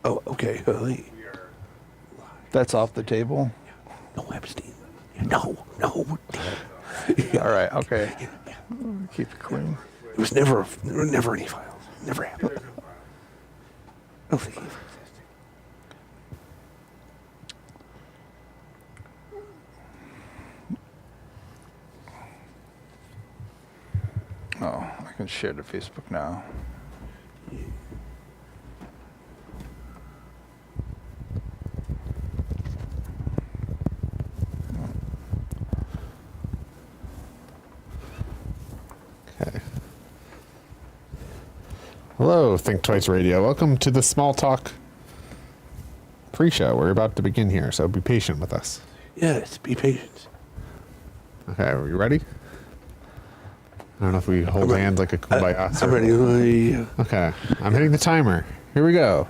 Oh, okay. That's off the table? No, Epstein. No. All right, okay. Keep it clean. There were never any files. Never happened. No, thank you. Oh, I can share to Facebook now. Okay. Hello, Think Twice Radio. Welcome to the Smalltalk pre-show. We're about to begin here, so be patient with us. Yes, be patient. Okay, are we ready? I don't know if we hold hands like a kumbaya. I'm ready. Okay, I'm hitting the timer. Here we go.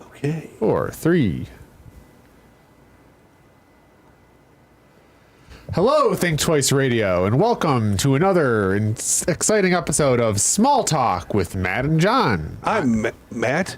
Okay. 4, 3. Hello, Think Twice Radio, and welcome to another exciting episode of Small Talk with Matt and John. I'm Matt.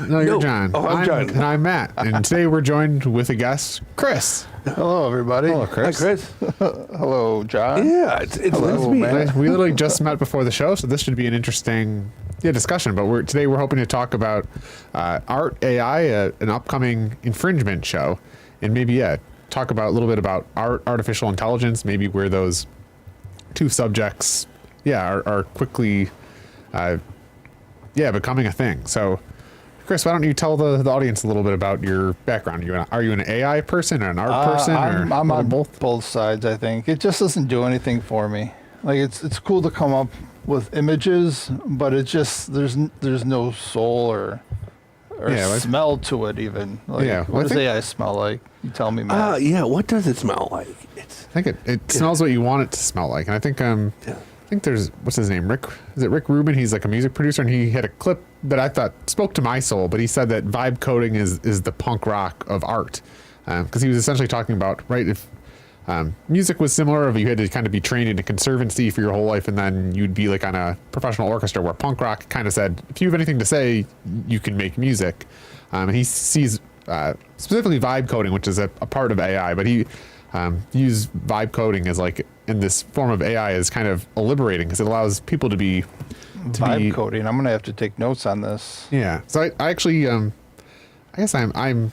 No, you're John. Oh, I'm John. And I'm Matt. And today we're joined with a guest, Chris. Hello, everybody. Hello, Chris. Hi, Chris. Hello, John. Yeah, it's Hello, me. Matt. We literally just met before the show, so this should be an interesting discussion. But today we're hoping to talk about Art AI, an upcoming infringement show, and maybe talk about a little bit about artificial intelligence, maybe where those two subjects are quickly becoming a thing. So Chris, why don't you tell the audience a little bit about your background? Are you an AI person or an art person? I'm on both sides, I think. It just doesn't do anything for me. Like it's cool to come up with images, but it just there's no soul or smell to it even. Like, what does AI smell like? You tell me, Matt. What does it smell like? I think it smells what you want it to smell like. And I think I think there's, what's his name? Is it Rick Rubin? He's like a music producer, and he had a clip that I thought spoke to my soul, but he said that vibe coding is the punk rock of art. Because he was essentially talking about, right, if music was similar, if you had to kind of be trained in a conservancy for your whole life, and then you'd be like on a professional orchestra, where punk rock kind of said, if you have anything to say, you can make music. And he sees specifically vibe coding, which is a part of AI, but he used vibe coding as like, in this form of AI, is kind of liberating because it allows people to be vibe coding. I'm gonna have to take notes on this. Yeah. So I actually, I guess I'm kind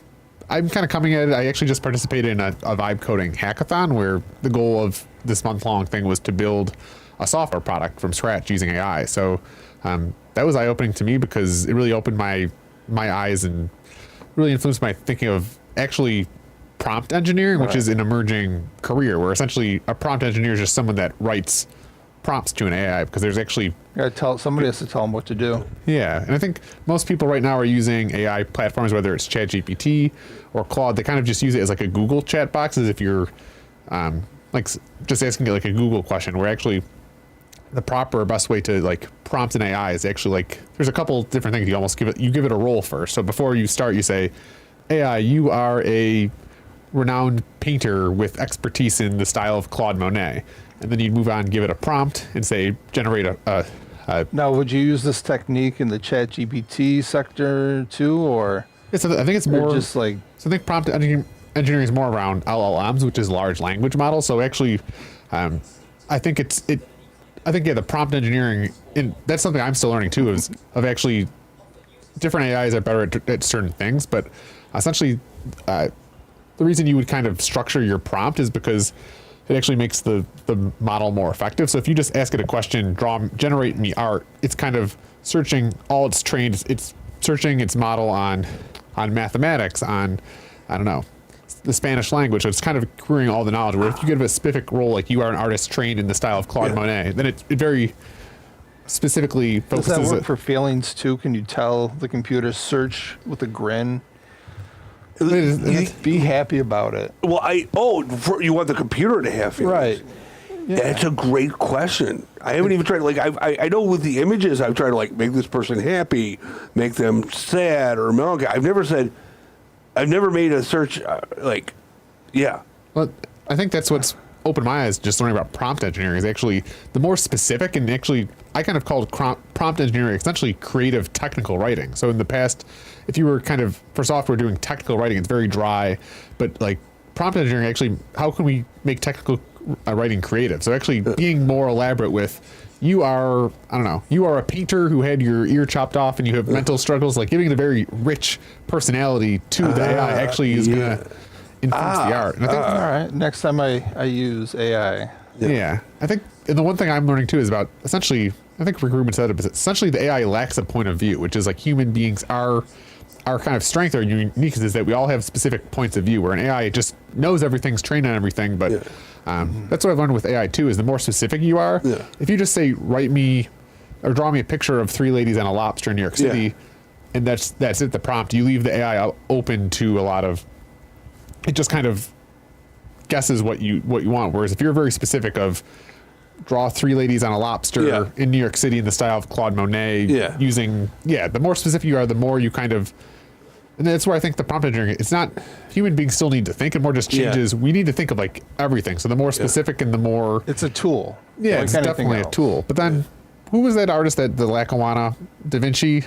of coming at it. I actually just participated in a vibe coding hackathon where the goal of this month-long thing was to build a software product from scratch using AI. So that was eye-opening to me because it really opened my eyes and really influenced my thinking of actually prompt engineering, which is an emerging career where essentially a prompt engineer is just someone that writes prompts to an AI, because there's actually somebody has to tell them what to do. Yeah, and I think most people right now are using AI platforms, whether it's ChatGPT or Claude. They kind of just use it as like a Google chat box, as if you're like just asking it like a Google question. Where actually the proper best way to like prompt an AI is actually like, there's a couple different things. You almost give it a role first. So before you start, you say, AI, you are a renowned painter with expertise in the style of Claude Monet. And then you'd move on, give it a prompt, and say, generate a Now, would you use this technique in the ChatGPT sector too, or? I think it's more just like. So I think prompt engineering is more around LLMs, which is large language models. So actually, I think the prompt engineering, that's something I'm still learning too, is of actually different AIs are better at certain things, but essentially, the reason you would kind of structure your prompt is because it actually makes the model more effective. So if you just ask it a question, generate me art, it's kind of searching all it's trained. It's searching its model on mathematics, on, I don't know, the Spanish language. So it's kind of querying all the knowledge. Where if you give it a specific role, like you are an artist trained in the style of Claude Monet, then it very specifically focuses. Does that work for feelings too? Can you tell the computer search with a grin? Be happy about it. Well, you want the computer to have feelings. Right. Yeah. That's a great question. I haven't even tried. Like I know with the images, I've tried to like make this person happy, make them sad or melancholy. I've never made a search Well, I think that's what's opened my eyes just learning about prompt engineering is actually the more specific, and actually I kind of called prompt engineering essentially creative technical writing. So in the past, if you were kind of for software doing technical writing, it's very dry, but like prompt engineering actually, how can we make technical writing creative? So actually being more elaborate with, you are, I don't know, you are a painter who had your ear chopped off and you have mental struggles, like giving it a very rich personality to the AI actually is going to influence the art. And I think, All right. Next time I use AI. yeah, I think, and the one thing I'm learning too is about essentially, I think Rick Rubin said it, but essentially the AI lacks a point of view, which is like human beings are, our kind of strength or uniqueness is that we all have specific points of view, where an AI just knows everything's trained on everything. But that's what I've learned with AI too, is the more specific you are, if you just say, write me or draw me a picture of 3 ladies on a lobster in New York City, and that's it, the prompt, you leave the AI open to a lot of, it just kind of guesses what you want. Whereas if you're very specific of, draw 3 ladies on a lobster in New York City in the style of Claude Monet, using, the more specific you are, the more you kind of, and that's where I think the prompt engineering, it's not, human beings still need to think, and more just changes. We need to think of like everything. So the more specific and the more, It's a tool. yeah, like it's anything definitely a else. tool. But then, who was that artist that the Lackawanna, Da Vinci,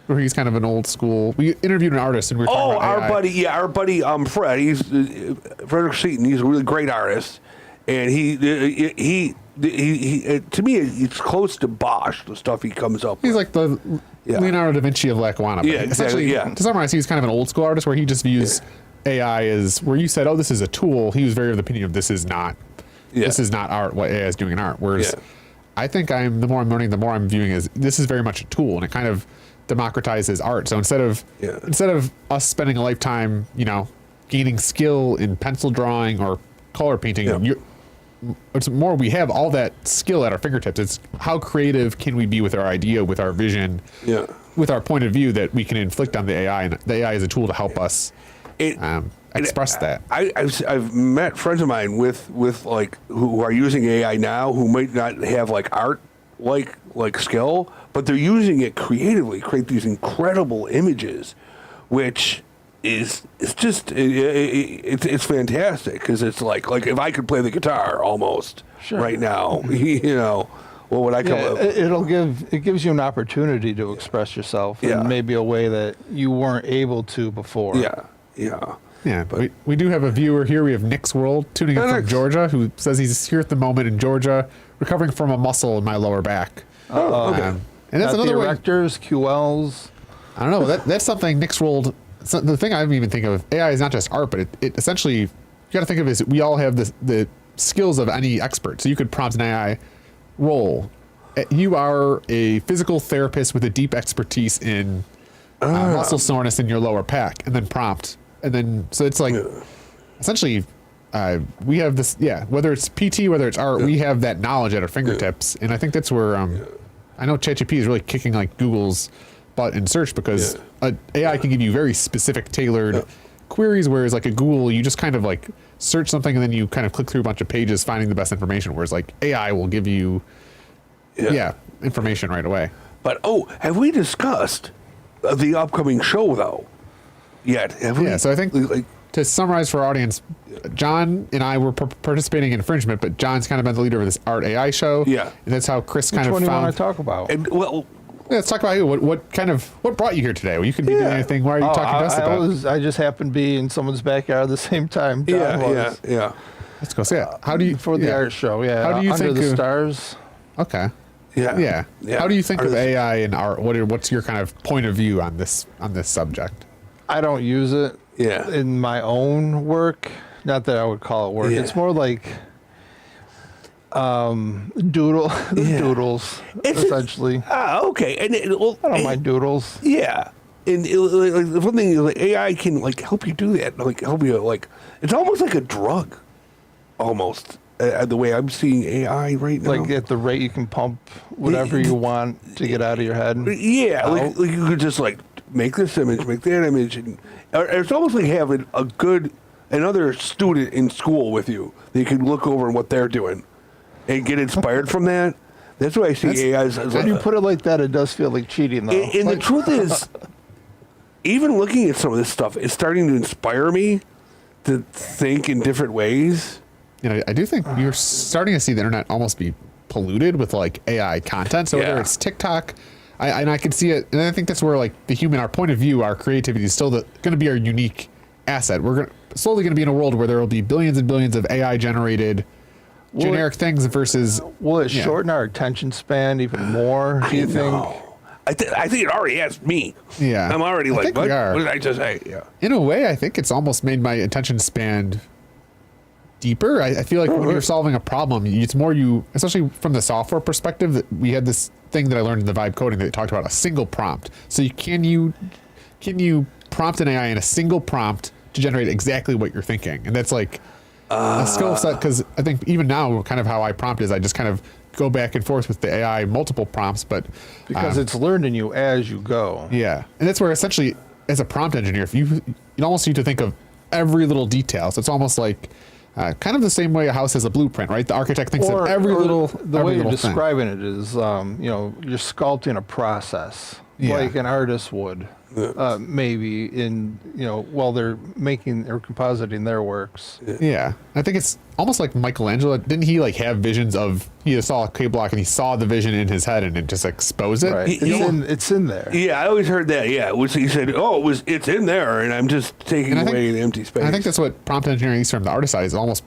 where he's kind of an old school, we interviewed an artist and we were talking about AI. our buddy, Fred. He's Frederick Seaton. He's a really great artist, and he to me, it's close to Bosch, the stuff he comes up with. He's like the Leonardo da Vinci of Lackawanna. But Exactly. To summarize, he's kind of an old school artist where he just views AI as, where you said, oh, this is a tool. He was very of the opinion of, this is not art, what AI is doing in art. Whereas I think the more I'm learning, the more I'm viewing as, this is very much a tool, and it kind of democratizes art. So instead of us spending a lifetime, gaining skill in pencil drawing or color painting, it's more, we have all that skill at our fingertips. It's how creative can we be with our idea, with our vision, with our point of view that we can inflict on the AI, and the AI is a tool to help us express that. I've met friends of mine with like who are using AI now, who might not have like art like skill, but they're using it creatively, create these incredible images, which is just it's fantastic, because it's like if I could play the guitar almost right now, what would I come up with? It gives you an opportunity to express yourself in maybe a way that you weren't able to before. Yeah, but we do have a viewer here. We have Nick's World tuning in from Georgia, who says he's here at the moment in Georgia, recovering from a muscle in my lower back. Okay. And that's Got another the way. erectors, QLs. I don't know. That's something Nick's World. So the thing I didn't even think of, AI is not just art, but it essentially, you got to think of it as, we all have the skills of any expert. So you could prompt an AI role. You are a physical therapist with a deep expertise in muscle soreness in your lower back, and then prompt. And then, so it's like, essentially, we have this, whether it's PT, whether it's art, we have that knowledge at our fingertips. And I think that's where, I know ChatGPT is really kicking like Google's butt in search, because AI can give you very specific, tailored queries, whereas like at Google, you just kind of like search something and then you kind of click through a bunch of pages finding the best information, whereas like AI will give you information right away. But have we discussed the upcoming show though yet? Have we? So I think to summarize for our audience, John and I were participating in Infringement, but John's kind of been the leader of this art AI show. And that's how Chris kind Which of one do you found. want to talk about? And well, let's talk about you. What brought you here today? Well, you could be doing anything. Why are you talking to us about? I just happened to be in someone's backyard at the same time John was. Let's go. So how do you For the art show, How do you Under think the of, Stars. Okay. How do you think of AI and art? What's your kind of point of view on this subject? I don't use it in my own work. Not that I would call it work. It's more like doodles, essentially. Okay. And I don't mind doodles. Yeah. And like, the one thing is, like, AI can like help you do that. Like help you, like, it's almost like a drug, almost. The way I'm seeing AI right now, Like at the rate you can pump whatever you want to get out of your head. Yeah, like you could just like make this image, make that image, and it's almost like having another student in school with you that you can look over what they're doing and get inspired from that. That's why I see AI as When like, you put it like that, it does feel like cheating, though. and the truth is, even looking at some of this stuff is starting to inspire me to think in different ways. I do think you're starting to see the internet almost be polluted with like AI content. So whether it's TikTok, I can see it, and I think that's where like our point of view, our creativity is still going to be our unique asset. We're slowly going to be in a world where there will be billions and billions of AI generated generic things versus. Will it shorten our attention span even more? Do you think? I think it already has me. Yeah, I'm already like, what did I just say? Yeah. In a way, I think it's almost made my attention span deeper. I feel like when you're solving a problem, it's more especially from the software perspective, that we had this thing that I learned in the vibe coding that talked about a single prompt. So can you prompt an AI in a single prompt to generate exactly what you're thinking? And that's like a skill set, because I think even now kind of how I prompt is I just kind of go back and forth with the AI multiple prompts, but because it's learning you as you go. Yeah, and that's where essentially as a prompt engineer, if you almost need to think of every little detail. So it's almost like kind of the same way a house has a blueprint, right? The architect thinks of every little. The way you're describing it is, you're sculpting a process like an artist would. Maybe while they're making or compositing their works. Yeah, I think it's almost like Michelangelo. Didn't he like have visions of? He saw a cave block and he saw the vision in his head and it just exposed it. Right. It's in there. Yeah, I always heard that. Yeah, he said, it's in there, and I'm just taking away the empty space. I think that's what prompt engineering is from the artist side, is almost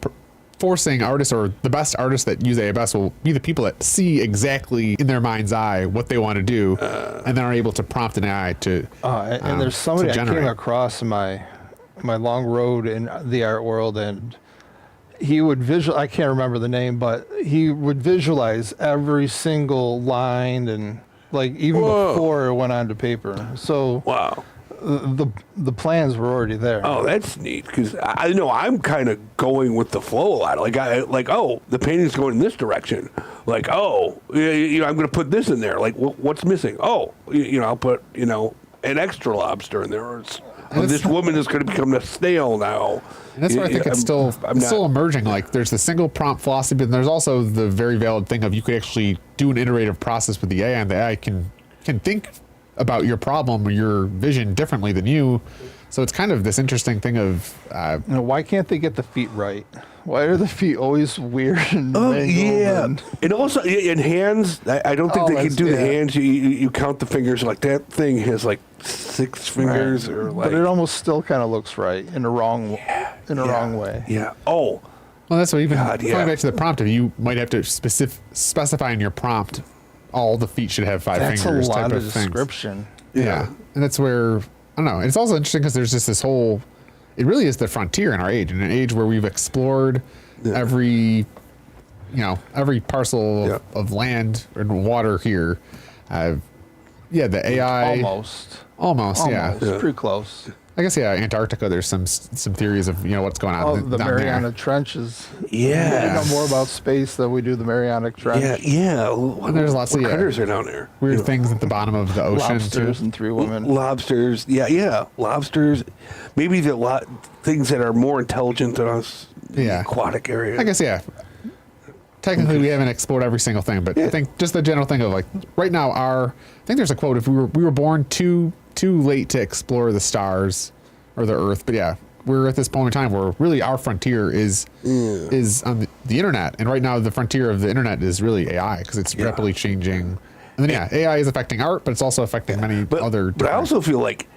forcing artists, or the best artists that use AI best will be the people that see exactly in their mind's eye what they want to do, and then are able to prompt an AI to. And there's somebody I came across in my long road in the art world, and he would I can't remember the name, but he would visualize every single line, and like even before it went onto paper. So wow. The plans were already there. Oh, that's neat, because I know I'm kind of going with the flow a lot. The painting's going in this direction. I'm going to put this in there. Like, what's missing? I'll put an extra lobster in there. Or this woman is going to become a snail now. And that's why I think it's still emerging. Like, there's the single prompt philosophy, but there's also the very valid thing of you could actually do an iterative process with the AI, and the AI can think about your problem or your vision differently than you. So it's kind of this interesting thing of why can't they get the feet right? Why are the feet always weird and mangled? And also in hands, I don't think they can do the hands. You count the fingers, like that thing has like 6 fingers, or like, but it almost still kind of looks right in a wrong way. Yeah. Oh, well, that's what even going back to the prompt. You might have to specify in your prompt. All the feet should have 5 fingers. That's a lot type of description. Yeah, and that's where I don't know. It's also interesting because there's just this whole. It really is the frontier in our age, in an age where we've explored every parcel of land and water here. The AI almost. Yeah, it's pretty close. I guess Antarctica. There's some theories of what's going on. The down Mariana there. Trenches. Yeah, we know more about space than we do the Mariana Trench. Yeah. And there's lots of critters are down there. Weird things at the bottom of the ocean. Lobsters and 3 women. Lobsters. Yeah. Lobsters. Maybe things that are more intelligent than us. Yeah. Aquatic area. I guess Technically, we haven't explored every single thing, but I think just the general thing of like right now, I think there's a quote: if we were born too late to explore the stars or the Earth, but we're at this point in time where really our frontier is on the internet, and right now the frontier of the internet is really AI because it's rapidly changing. And then AI is affecting art, but it's also affecting many other. But I also feel like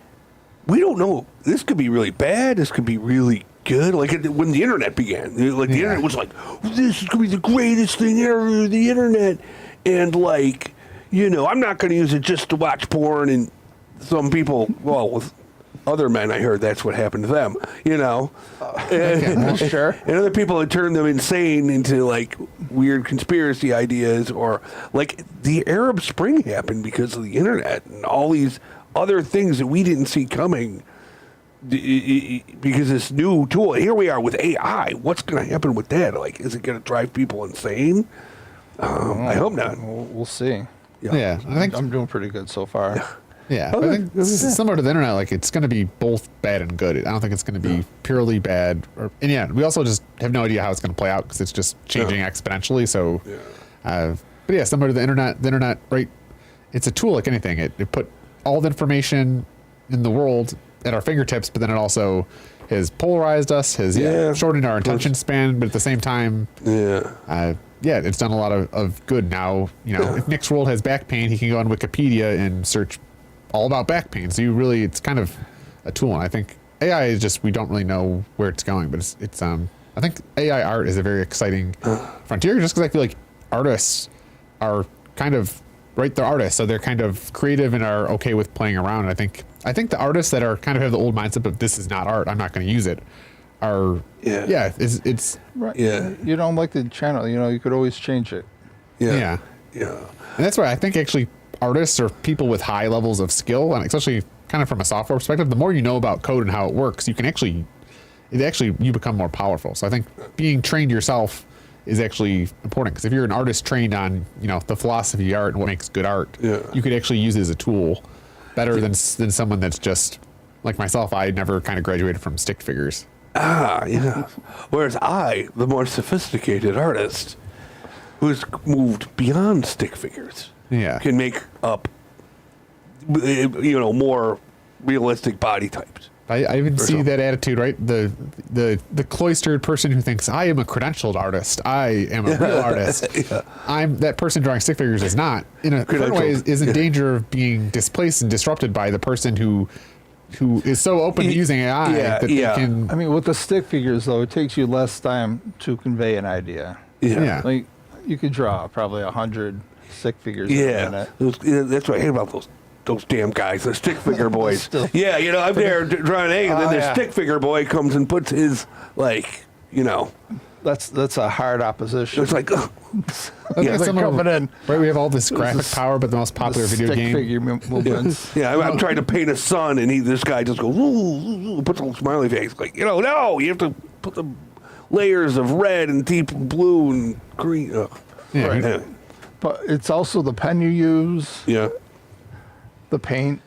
we don't know. This could be really bad. This could be really good. Like when the internet began, the internet was like, this is going to be the greatest thing ever, the internet. And I'm not going to use it just to watch porn. And some people, with other men, I heard that's what happened to them, Sure. And other people had turned them insane into like weird conspiracy ideas, or like the Arab Spring happened because of the internet and all these other things that we didn't see coming. Because this new tool, here we are with AI. What's going to happen with that? Like, is it going to drive people insane? I hope not. We'll see. Yeah, I think I'm doing pretty good so far. Yeah, I think this is similar to the internet. Like, it's going to be both bad and good. I don't think it's going to be purely bad. We also just have no idea how it's going to play out because it's just changing exponentially. So, but similar to the internet, right? It's a tool like anything. It put all the information in the world at our fingertips, but then it also has polarized us, has shortened our attention span, but at the same time, it's done a lot of good. Now, if Nick's World has back pain, he can go on Wikipedia and search all about back pain. So it's kind of a tool. And I think AI is just, we don't really know where it's going, but it's I think AI art is a very exciting frontier, just because I feel like artists are kind of, right, they're artists, so they're kind of creative and are okay with playing around. And I think the artists that are kind of have the old mindset of this is not art, I'm not going to use it, are it's right. Yeah, you don't like the channel, you could always change it. Yeah. And that's why I think actually artists or people with high levels of skill, and especially kind of from a software perspective, the more you know about code and how it works, you become more powerful. So I think being trained yourself is actually important, because if you're an artist trained on the philosophy of art and what makes good art, you could actually use it as a tool better than someone that's just like myself. I never kind of graduated from stick figures. Whereas the more sophisticated artist who's moved beyond stick figures, can make up more realistic body types. I even see that attitude, right? The cloistered person who thinks, I am a credentialed artist, I am a real artist. I'm that person drawing stick figures is not, in a certain way, is in danger of being displaced and disrupted by the person who is so open to using AI that they can. I mean, with the stick figures, though, it takes you less time to convey an idea. Like, you could draw probably 100 stick figures in a minute. That's what I hate about those damn guys, the stick figure boys. I'm there drawing egg, and then the stick figure boy comes and puts his, That's a hard opposition. It's like, coming in. Right, we have all this graphic power, but the most popular video game. Stick figure movements. I'm trying to paint a sun, and this guy just goes, ooh, puts a little smiley face. Like, no, you have to put the layers of red and deep blue and green. Right. Anyway. But it's also the pen you use. The paint.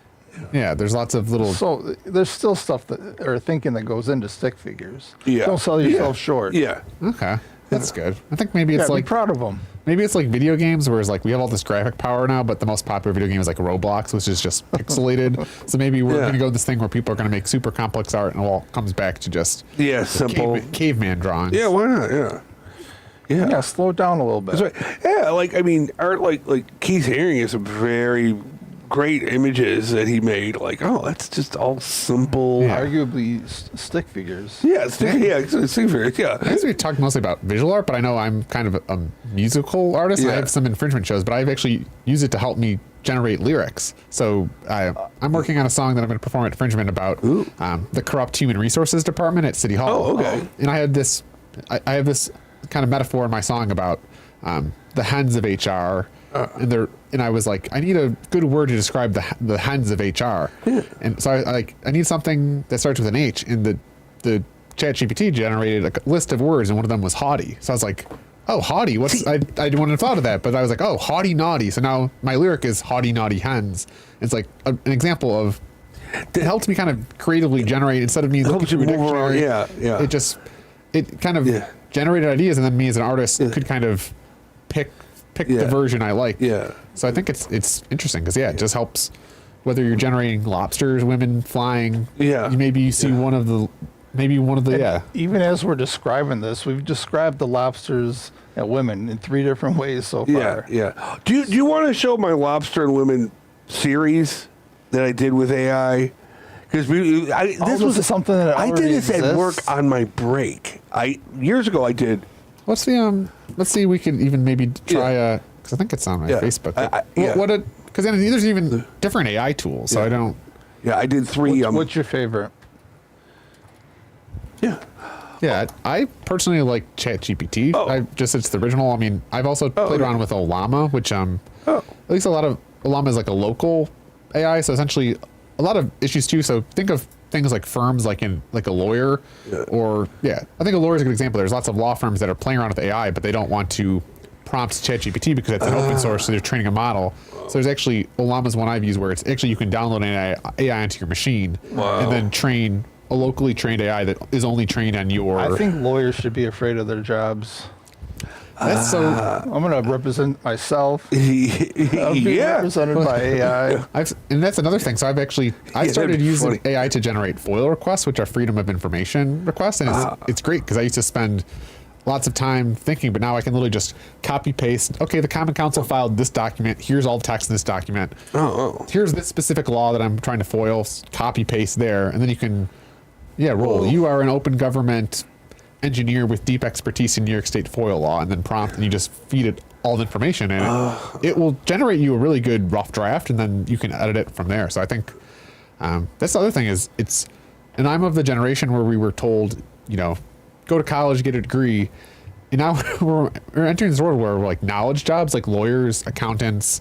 Yeah, there's lots of little. So there's still stuff thinking that goes into stick figures. Don't sell yourself short. Okay, that's good. I think maybe it's like be proud of them. Maybe it's like video games, where it's like we have all this graphic power now, but the most popular video game is like Roblox, which is just pixelated. So maybe we're going to go this thing where people are going to make super complex art, and it all comes back to just simple caveman drawings. Yeah, why not? Yeah, slow it down a little bit. That's right. Yeah, art like Keith Haring is a very great images that he made. Like, that's just all simple. Arguably stick figures. Stick figures. I guess we talked mostly about visual art, but I know I'm kind of a musical artist. And I have some infringement shows, but I've actually used it to help me generate lyrics. So I'm working on a song that I'm going to perform at Infringement about the corrupt human resources department at City Hall. Oh, okay. And I have this kind of metaphor in my song about the hens of HR. And I was like, I need a good word to describe the hens of HR. And so I need something that starts with an H. And the ChatGPT generated a list of words, and one of them was haughty. So I was like, oh, haughty. I wouldn't have thought of that, but I was like, oh, haughty naughty. So now my lyric is haughty naughty hens. It's like an example of, it helps me kind of creatively generate, instead of me looking through a dictionary. It kind of generated ideas, and then me as an artist could kind of pick the version I like. So I think it's interesting, because it just helps, whether you're generating lobsters, women flying. Maybe you see one of the Even as we're describing this, we've described the lobsters and women in 3 different ways so far. Do you want to show my lobster and women series that I did with AI? Because this was something that I did this at work on my break. Years ago I did. What's the let's see, we could even maybe try because I think it's on my Facebook. Because then there's even different AI tools, so I don't. I did 3. What's your favorite? I personally like ChatGPT. It's the original. I mean, I've also played around with Olama, which at least a lot of Olama is like a local AI, so essentially a lot of issues too. So think of things like firms, like a lawyer, or I think a lawyer is a good example. There's lots of law firms that are playing around with AI, but they don't want to prompt ChatGPT because it's an open source, so they're training a model. So there's actually Olama's one I've used, where it's actually you can download an AI onto your machine and then train a locally trained AI that is only trained on your. I think lawyers should be afraid of their jobs. That's so. I'm gonna represent myself. I'm being represented by AI. And that's another thing. So I started using funny. AI to generate FOIL requests, which are Freedom of Information requests, and it's great because I used to spend lots of time thinking, but now I can literally just copy paste. Okay, the Common Council filed this document. Here's all the text in this document. Here's this specific law that I'm trying to FOIL. Copy paste there, and then you can, roll. You are an open government engineer with deep expertise in New York State FOIL law, and then prompt, and you just feed it all the information, and it will generate you a really good rough draft, and then you can edit it from there. So I think that's the other thing is and I'm of the generation where we were told, go to college, get a degree. And now we're entering this world where we're like knowledge jobs, like lawyers, accountants,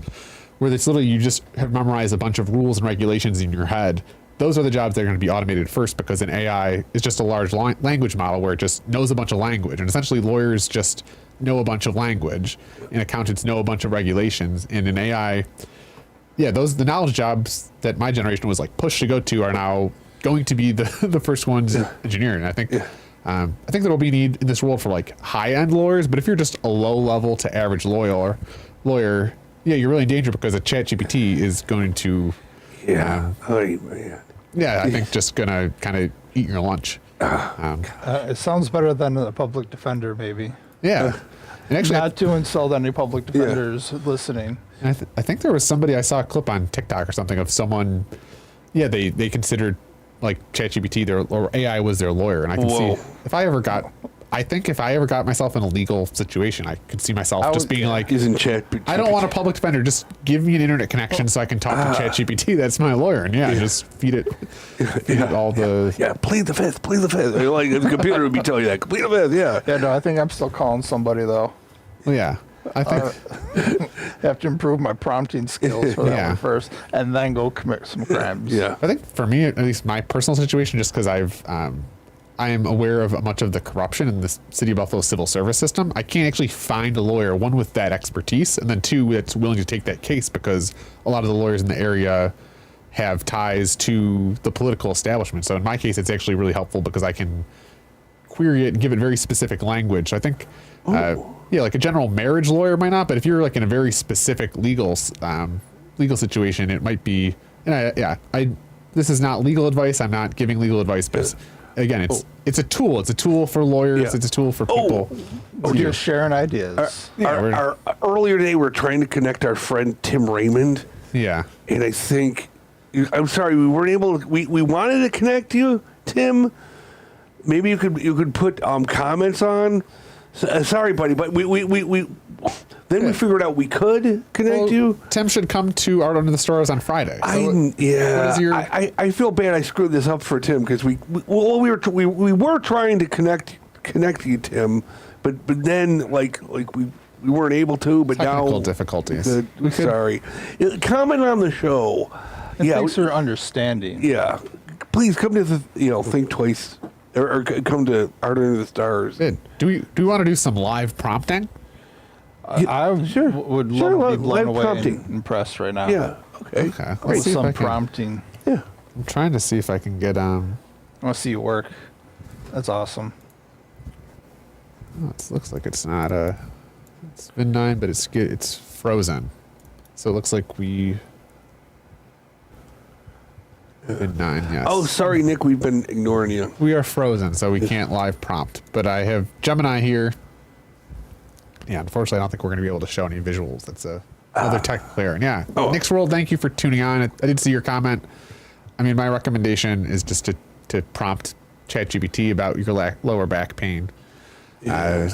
where it's literally you just have memorized a bunch of rules and regulations in your head. Those are the jobs that are going to be automated first because an AI is just a large language model where it just knows a bunch of language. And essentially lawyers just know a bunch of language and accountants know a bunch of regulations. And an AI, the knowledge jobs that my generation was like pushed to go to are now going to be the first ones in engineering. I think there'll be need in this world for like high-end lawyers, but if you're just a low-level to average lawyer, you're really in danger because a ChatGPT is going to, I think just gonna kind of eat your lunch. It sounds better than a public defender, maybe. Yeah, and actually, not to insult any public defenders listening. And I think there was somebody I saw a clip on TikTok or something of someone, they considered like ChatGPT or AI was their lawyer, and I can see if I ever got myself in a legal situation, I could see myself just being like, isn't ChatGPT? I don't want a public defender. Just give me an internet connection so I can talk to ChatGPT. That's my lawyer, and just feed it all the plead the fifth. Like the computer would be telling you that. Plead the fifth. Yeah. No, I think I'm still calling somebody though. Well, yeah. I think have to improve my prompting skills for that one first, and then go commit some crimes. Yeah. I think for me, at least my personal situation, just because I am aware of much of the corruption in the City of Buffalo civil service system. I can't actually find a lawyer, one, with that expertise, and then two, that's willing to take that case because a lot of the lawyers in the area have ties to the political establishment. So in my case, it's actually really helpful because I can query it and give it very specific language. I think, like a general marriage lawyer might not, but if you're like in a very specific legal situation, it might be. And this is not legal advice. I'm not giving legal advice, but again, it's a tool. It's a tool for lawyers. Yeah. It's a tool for people. We're just sharing ideas. Our earlier today, we were trying to connect our friend Tim Raymond. Yeah. And I think, I'm sorry, we weren't able to, we wanted to connect you, Tim. Maybe you could put comments on. Sorry, buddy, but we figured out we could connect you. Tim should come to Art Under the Stars on Friday. I feel bad I screwed this up for Tim because we were trying to connect you, Tim, but then like we weren't able to. But Technical now difficulties. Sorry. Comment on the show. Thanks for understanding. Yeah, please come to the Think Twice or come to Art Under the Stars. Do we want to do some live prompting? I would love to be blown away prompting. and impressed right now. Yeah. Okay. With some prompting. Yeah. I'm trying to see if I can get I want to see you work. That's awesome. It looks like it's not it's been 9, but it's frozen. So it looks like we been 9. Yes. Oh, sorry, Nick. We've been ignoring you. We are frozen, so we can't live prompt. But I have Gemini here. Yeah, unfortunately, I don't think we're going to be able to show any visuals. That's another technical error. Yeah. Nick's World, thank you for tuning on. I did see your comment. I mean, my recommendation is just to prompt ChatGPT about your lower back pain. Tell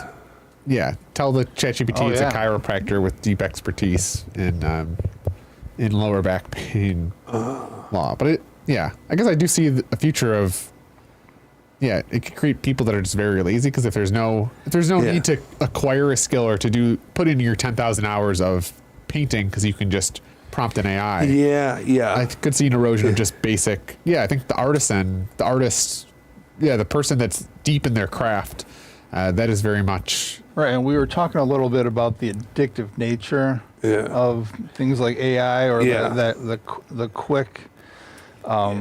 the ChatGPT it's a chiropractor with deep expertise in lower back pain law. But I guess I do see a future of. Yeah, it could create people that are just very lazy because if there's no need to acquire a skill or to put in your 10,000 hours of painting because you can just prompt an AI. Yeah. I could see an erosion of just basic. Yeah, I think the artist, the person that's deep in their craft, that is very much right. And we were talking a little bit about the addictive nature of things like AI or the quick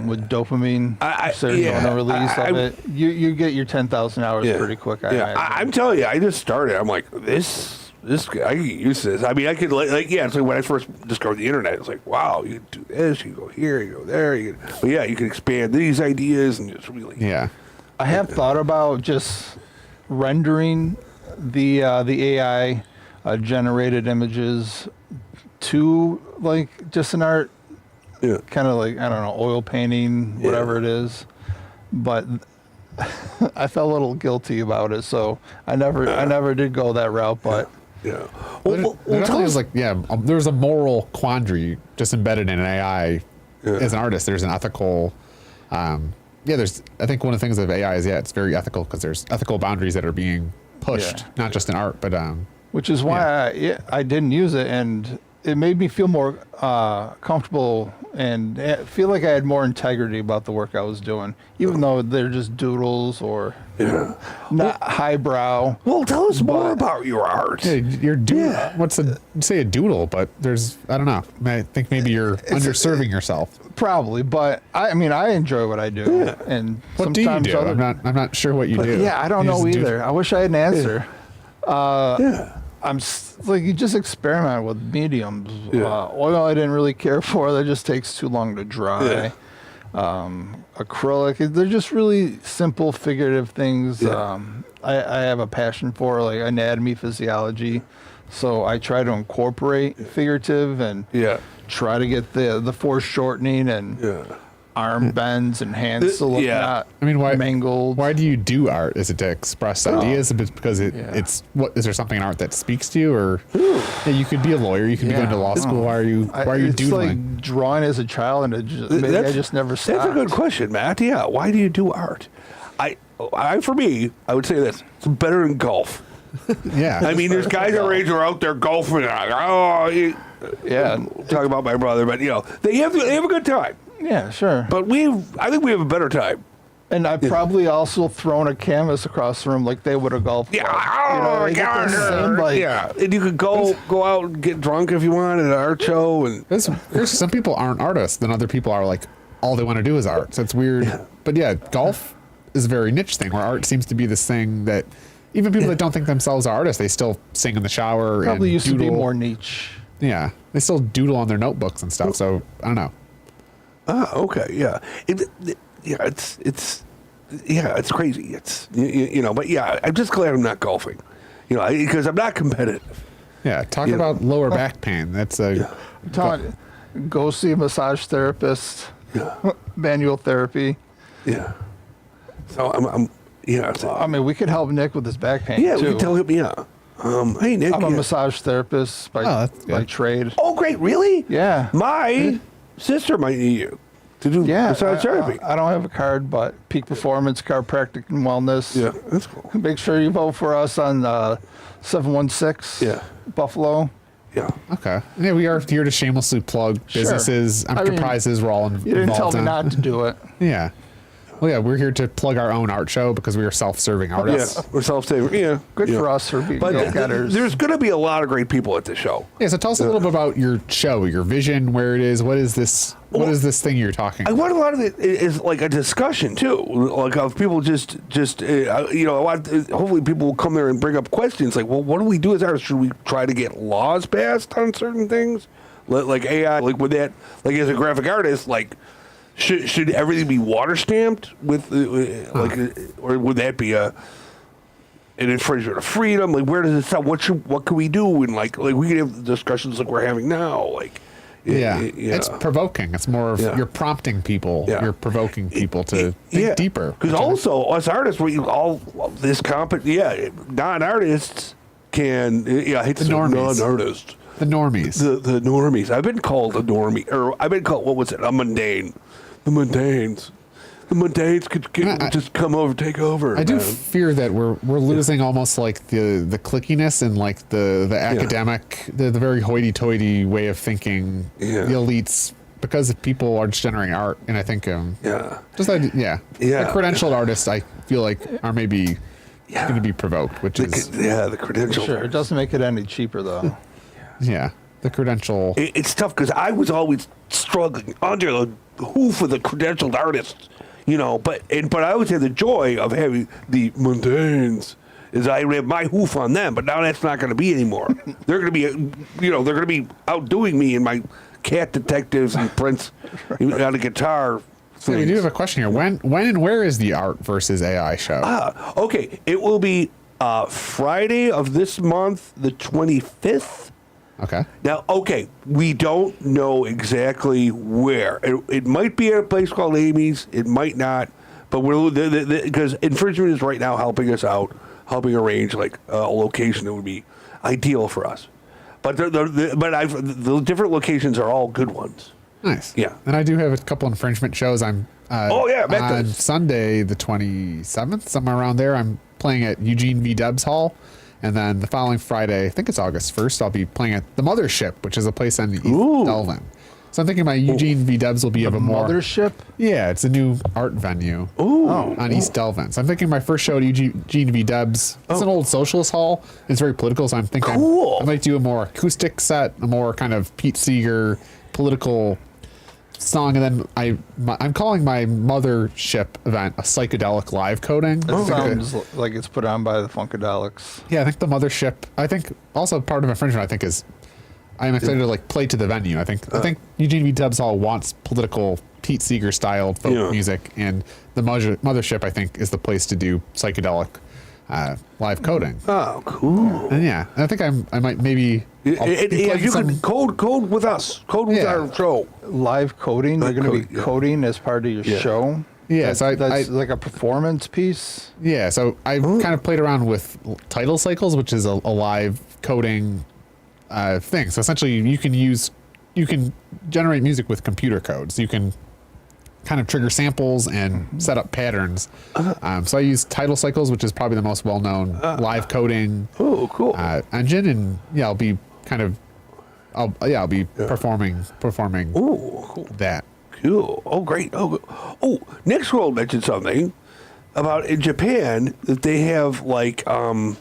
with dopamine serotonin release of it. You get your 10,000 hours pretty quick. I'm telling you, I just started. I'm like, this I can get used to this. I mean, I could it's like when I first discovered the internet, it's like, wow, you can do this, you go here, you go there, you can expand these ideas and just really. Yeah. I have thought about just rendering the AI generated images to like just an art, kind of like, I don't know, oil painting, whatever it is, but I felt a little guilty about it, so I never did go that route, but. Yeah. There's there's a moral quandary just embedded in an AI as an artist. There's an ethical, there's, I think one of the things of AI is, it's very ethical because there's ethical boundaries that are being pushed, not just in art, but, which is why I didn't use it, and it made me feel more comfortable and feel like I had more integrity about the work I was doing, even though they're just doodles or not highbrow. Well, tell us more about your art. Yeah, your doodle. You say a doodle, but there's, I don't know. I think maybe you're underserving yourself. Probably, but I mean, I enjoy what I do. Yeah. And what do you do? I'm not sure what you do. Yeah, I don't know either. I wish I had an answer. You just experiment with mediums. Oil I didn't really care for. That just takes too long to dry. Acrylic, they're just really simple figurative things. I have a passion for like anatomy, physiology, so I try to incorporate figurative and try to get the foreshortening and arm bends and hands to look not mangled. Why do you do art? Is it to express ideas? Because it's what is there something in art that speaks to you, or you could be a lawyer, you could be going to law school. Why are you doodling? It's like drawing as a child, and I just never stopped. That's a good question, Matt. Yeah, why do you do art? For me, I would say this: it's better than golf. I mean, there's guys our age who are out there golfing. Talking about my brother, but they have a good time. Yeah, sure. But I think we have a better time. And I probably also thrown a canvas across the room like they would have golfed. And you could go out and get drunk if you want at an art show. And there's some people aren't artists, then other people are like, all they want to do is art. So it's weird. Yeah. But golf is a very niche thing where art seems to be this thing that even people that don't think themselves are artists, they still sing in the shower. Probably and used doodle. To be more niche. Yeah, they still doodle on their notebooks and stuff. So I don't know. Okay, yeah. It's crazy. It's but I'm just glad I'm not golfing, because I'm not competitive. Yeah, talk about lower back pain. That's go see a massage therapist. Manual therapy. Yeah. So I'm I mean, we could help Nick with his back pain. Yeah, too. we can tell him. Yeah. Hey Nick. I'm a massage therapist by trade. Oh, great! Really? Yeah. My sister might need you to do massage therapy. I don't have a card, but Peak Performance, Chiropractic and Wellness. Yeah, that's cool. Make sure you vote for us on 716 Buffalo. Yeah. Okay. Yeah, we are here to shamelessly plug businesses, enterprises. We're all involved. You didn't tell me not to do it. Yeah. Well, yeah, we're here to plug our own art show because we are self-serving artists. Yeah, we're self-serving. Yeah. Good for us for being go-getters. There's going to be a lot of great people at this show. Yeah, so tell us a little bit about your show, your vision, where it is. What is this? What is this thing you're talking about? I want a lot of it is like a discussion, too. Like of people hopefully people will come there and bring up questions like, well, what do we do as artists? Should we try to get laws passed on certain things? Like AI, like with that, like as a graphic artist, like, should everything be water stamped with or would that be an infringement of freedom? Like, where does it stop? What can we do? And like we can have discussions like we're having now. Like, it's provoking. It's more of you're prompting people. Yeah. You're provoking people to think deeper. Because also us artists, non-artists can I hate to say non-artists. The normies. The normies. I've been called a normie, or I've been called, what was it? A mundane. The mundanes. The mundanes could just come over, take over. I do fear that we're losing almost like the clickiness and like the academic, the very hoity-toity way of thinking, the elites, because people are just generating art. And I think, the credentialed artists, I feel like, are maybe going to be provoked, which is... the credentialed. Sure, it doesn't make it any cheaper, though. Yeah, the credential. It's tough because I was always struggling under the hoof of the credentialed artists, but I always had the joy of having the mundanes. Is I have my hoof on them, but now that's not going to be anymore. They're going to be, they're going to be outdoing me in my cat detectives and Prince on a guitar. So we do have a question here. When and where is the art versus AI show? Okay. It will be Friday of this month, the 25th. Okay. Now, we don't know exactly where. It might be at a place called Amy's. It might not. But because Infringement is right now helping us out, helping arrange like a location that would be ideal for us. But the different locations are all good ones. Nice. Yeah. And I do have a couple Infringement shows. I'm on Sunday the 27th, somewhere around there. I'm playing at Eugene V. Debs Hall. And then the following Friday, I think it's August 1st, I'll be playing at the Mothership, which is a place on the East Delvin. So I'm thinking my Eugene V. Debs will be of a more... Mothership? Yeah, it's a new art venue on East Delvin. So I'm thinking my first show at Eugene V. Debs, it's an old socialist hall. It's very political, so I'm thinking I might do a more acoustic set, a more kind of Pete Seeger political song, and then I'm calling my Mothership event a psychedelic live coding. It sounds like it's put on by the Funkadelics. Yeah, I think the Mothership. I think also part of Infringement, I think, is I'm excited to like play to the venue. I think Eugene V. Debs Hall wants political Pete Seeger styled folk music, and the Mothership, I think, is the place to do psychedelic live coding. Oh, cool! And I think I might maybe. If you could code with us, code with our show. Live coding. You're going to be coding as part of your show. Yeah, so that's like a performance piece. Yeah, so I kind of played around with title cycles, which is a live coding thing. So essentially, you can generate music with computer codes. You can kind of trigger samples and set up patterns. So I use title cycles, which is probably the most well-known live coding engine, and I'll be performing that. Cool. Oh, great. Oh, Nick Scroll mentioned something about in Japan that they have like I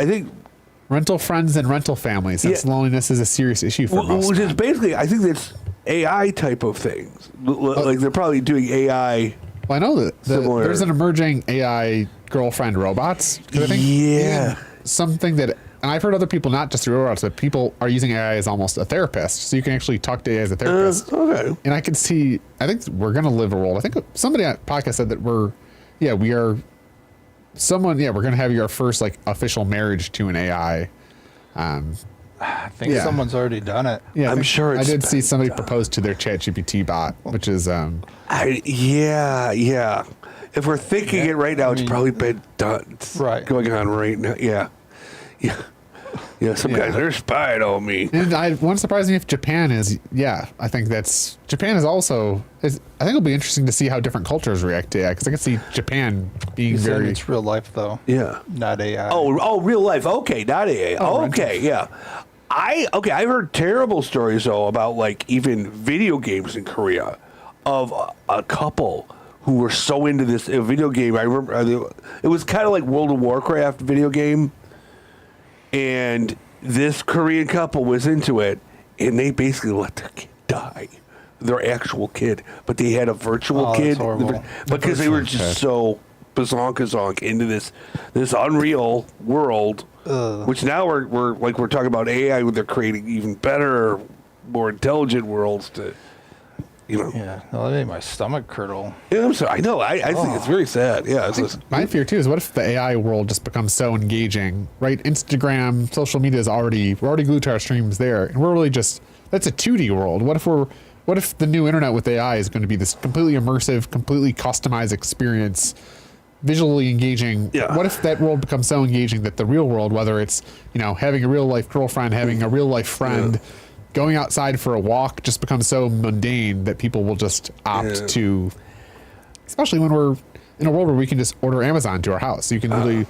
think rental friends and rental families. Since loneliness is a serious issue for most. Which is basically, I think that's AI type of things. Like they're probably doing AI. Well, I know that there's an emerging AI girlfriend robots. I think something that. And I've heard other people, not just through robots, but people are using AI as almost a therapist. So you can actually talk to AI as a therapist. Okay. And I think we're going to live a world. I think somebody on the podcast said that we're going to have your first like official marriage to an AI. I think someone's already done it. Yeah, I'm sure I did see somebody propose to their ChatGPT bot, which is... If we're thinking it right now, it's probably been done. It's going on right now. Yeah, some guys are spying on me. And it wouldn't surprise me if Japan is, I think Japan is also, I think it'll be interesting to see how different cultures react to AI, because I can see Japan being very... It's real life, though. Yeah. Not AI. Oh, real life. Okay, not AI. Okay, yeah. I've heard terrible stories, though, about, like, even video games in Korea of a couple who were so into this video game. I remember it was kind of like World of Warcraft video game. And this Korean couple was into it, and they basically let their kid die, their actual kid. But they had a virtual kid because they were just so bazonkazonk into this unreal world, which now we're talking about AI, where they're creating even better, more intelligent worlds to. Yeah, that made my stomach curdle. Yeah, I'm sorry. I know. I think it's very sad. Yeah, my fear too is what if the AI world just becomes so engaging, right? Instagram, social media we're already glued to our streams there, and we're really that's a 2D world. What if the new internet with AI is going to be this completely immersive, completely customized experience, visually engaging? Yeah. What if that world becomes so engaging that the real world, whether it's having a real life girlfriend, having a real life friend. Going outside for a walk just becomes so mundane that people will just opt to, especially when we're in a world where we can just order Amazon to our house. So you can really,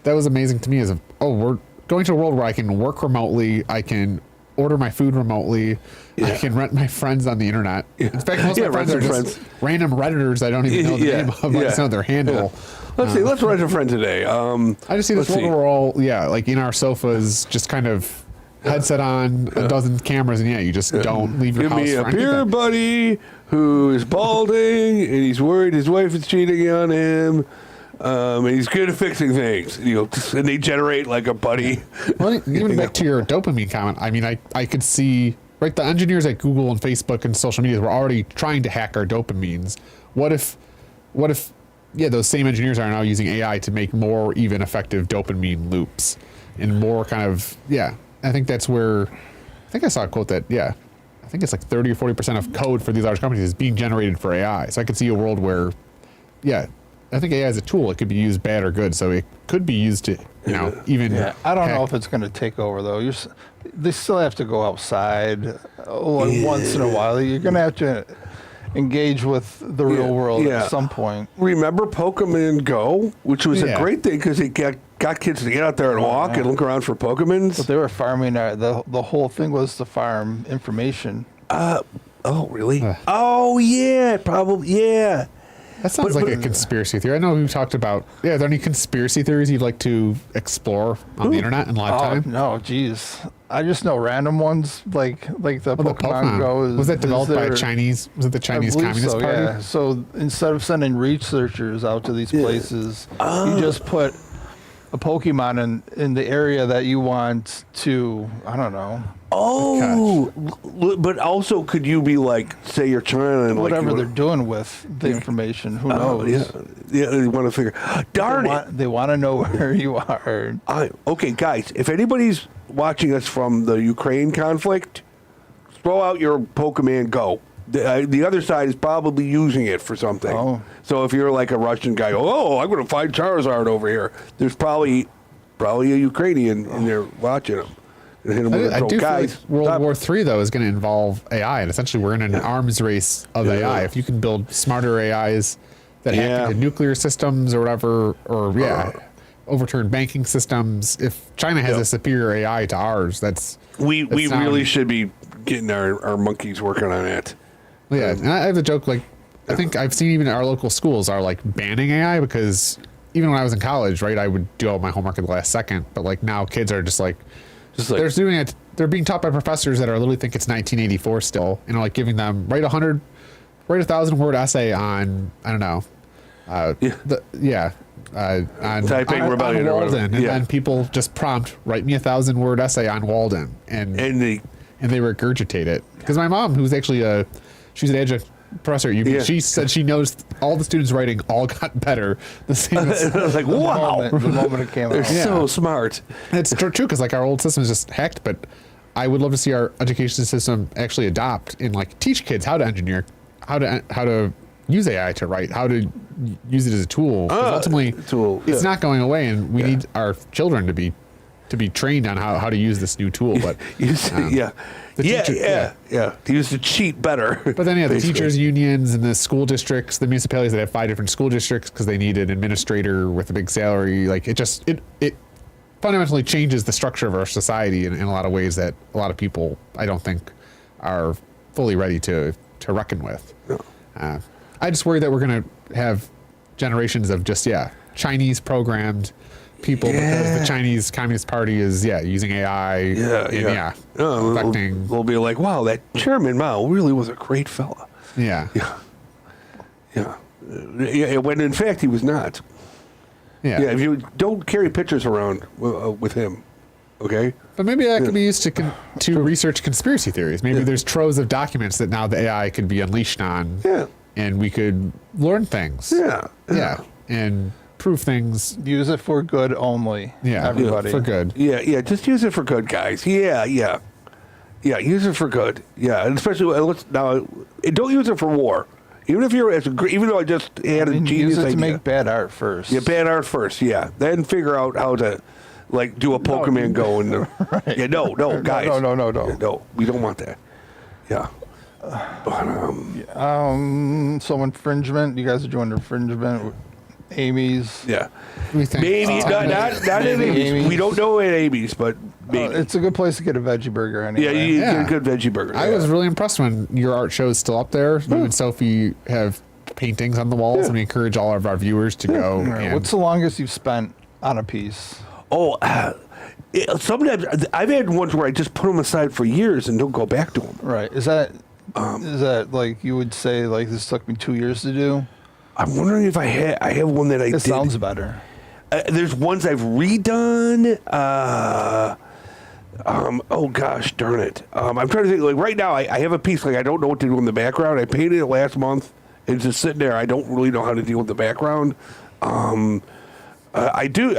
that was amazing to me we're going to a world where I can work remotely. I can order my food remotely. I can rent my friends on the internet. In fact, most of my friends are just random Redditors I don't even know the name of. I just know their handle. Let's see. Let's rent a friend today. I just see this world where we're all, like in our sofas, just kind of headset on, a dozen cameras, and you just don't leave your Give house me a for beer anything. buddy who is balding and he's worried his wife is cheating on him. And he's good at fixing things, and they generate like a buddy. Well, even back to your dopamine comment, I mean, I could see, right, the engineers at Google and Facebook and social media were already trying to hack our dopamines. What if, those same engineers are now using AI to make more even effective dopamine loops and more kind of, I think that's where, I think I saw a quote that, I think it's like 30 or 40% of code for these large companies is being generated for AI. So I could see a world where, I think AI is a tool. It could be used bad or good. So it could be used to, even. Yeah, I don't know hack. if it's going to take over though. They still have to go outside once in a while. You're going to have to engage with the real world at some point. Remember Pokemon Go, which was a great thing because it got kids to get out there and walk and look around for Pokemons. But they were farming. The whole thing was to farm information. Oh, really? Oh, yeah, probably, yeah. That sounds like a conspiracy theory. I know we talked about. Yeah, are there any conspiracy theories you'd like to explore on the internet in live time? No, geez. I just know random ones like the Pokemon Go. Was that developed by Chinese? Was it the Chinese Communist Party? Yeah. So instead of sending researchers out to these places, you just put a Pokemon in the area that you want to. I don't know. Oh, but also could you be like, say you're China and Whatever like they're doing with the information, who knows? Yeah, they want to figure. Darn it! They want to know where you are. Okay, guys, if anybody's watching us from the Ukraine conflict, throw out your Pokemon Go. The other side is probably using it for something. Oh. So if you're like a Russian guy, I'm going to find Charizard over here. There's probably a Ukrainian in there watching him. I do feel like World War III, though, is going to involve AI, and essentially we're in an arms race of AI. If you can build smarter AIs that hack into nuclear systems or whatever, or overturn banking systems, if China has a superior AI to ours, we really should be getting our monkeys working on that. Yeah, and I have a joke, like, I think I've seen even our local schools are, like, banning AI because even when I was in college, right, I would do all my homework at the last second, but, like, now kids are just like they're doing it. They're being taught by professors that are literally think it's 1984 still, like giving them write 1,000-word essay on I don't know, on Taiping Rebellion on Walden, and then people just prompt write me 1,000-word essay on Walden, and they regurgitate it. Because my mom, who's actually she's an adjunct professor at UB, she said she knows all the students' writing all got better. The same as I was like, wow! The moment it came out, They're so smart. It's true because like our old system is just hacked. But I would love to see our education system actually adopt and like teach kids how to engineer, how to use AI to write, how to use it as a tool. 'Cause ultimately, it's not going away, and we need our children to be trained on how to use this new tool. But to use the cheat better. But then the teachers unions and the school districts, the municipalities that have 5 different school districts because they need an administrator with a big salary, like it fundamentally changes the structure of our society in a lot of ways that a lot of people I don't think are fully ready to reckon with. No. I just worry that we're going to have generations of just Chinese programmed people because the Chinese Communist Party is using AI affecting. We'll be like, wow, that Chairman Mao really was a great fella. Yeah. When in fact he was not. If you don't carry pictures around with him, okay. But maybe that could be used to research conspiracy theories. Maybe there's troves of documents that now the AI could be unleashed on. And we could learn things. And prove things. Use it for good only. Everybody. For good. Just use it for good, guys. Use it for good. And especially don't use it for war. Even if even though I just had a genius use it to idea. Make bad art first. Bad art first. Then figure out how to like do a Pokemon Go and right. No, guys. No. We don't want that. So infringement. You guys are doing infringement. Amy's. Maybe not Amy's. We don't know at Amy's, but maybe. It's a good place to get a veggie burger anyway. You get a good veggie burger. I was really impressed when your art show is still up there. You and Sophie have paintings on the walls, and we encourage all of our viewers to go. What's the longest you've spent on a piece? Oh, sometimes I've had ones where I just put them aside for years and don't go back to them. Right. Is that like you would say like this took me 2 years to do? I'm wondering if I have one that I did. It sounds better. There's ones I've redone. Oh gosh, darn it. I'm trying to think. Like right now, I have a piece. Like I don't know what to do in the background. I painted it last month. It's just sitting there. I don't really know how to deal with the background. I do.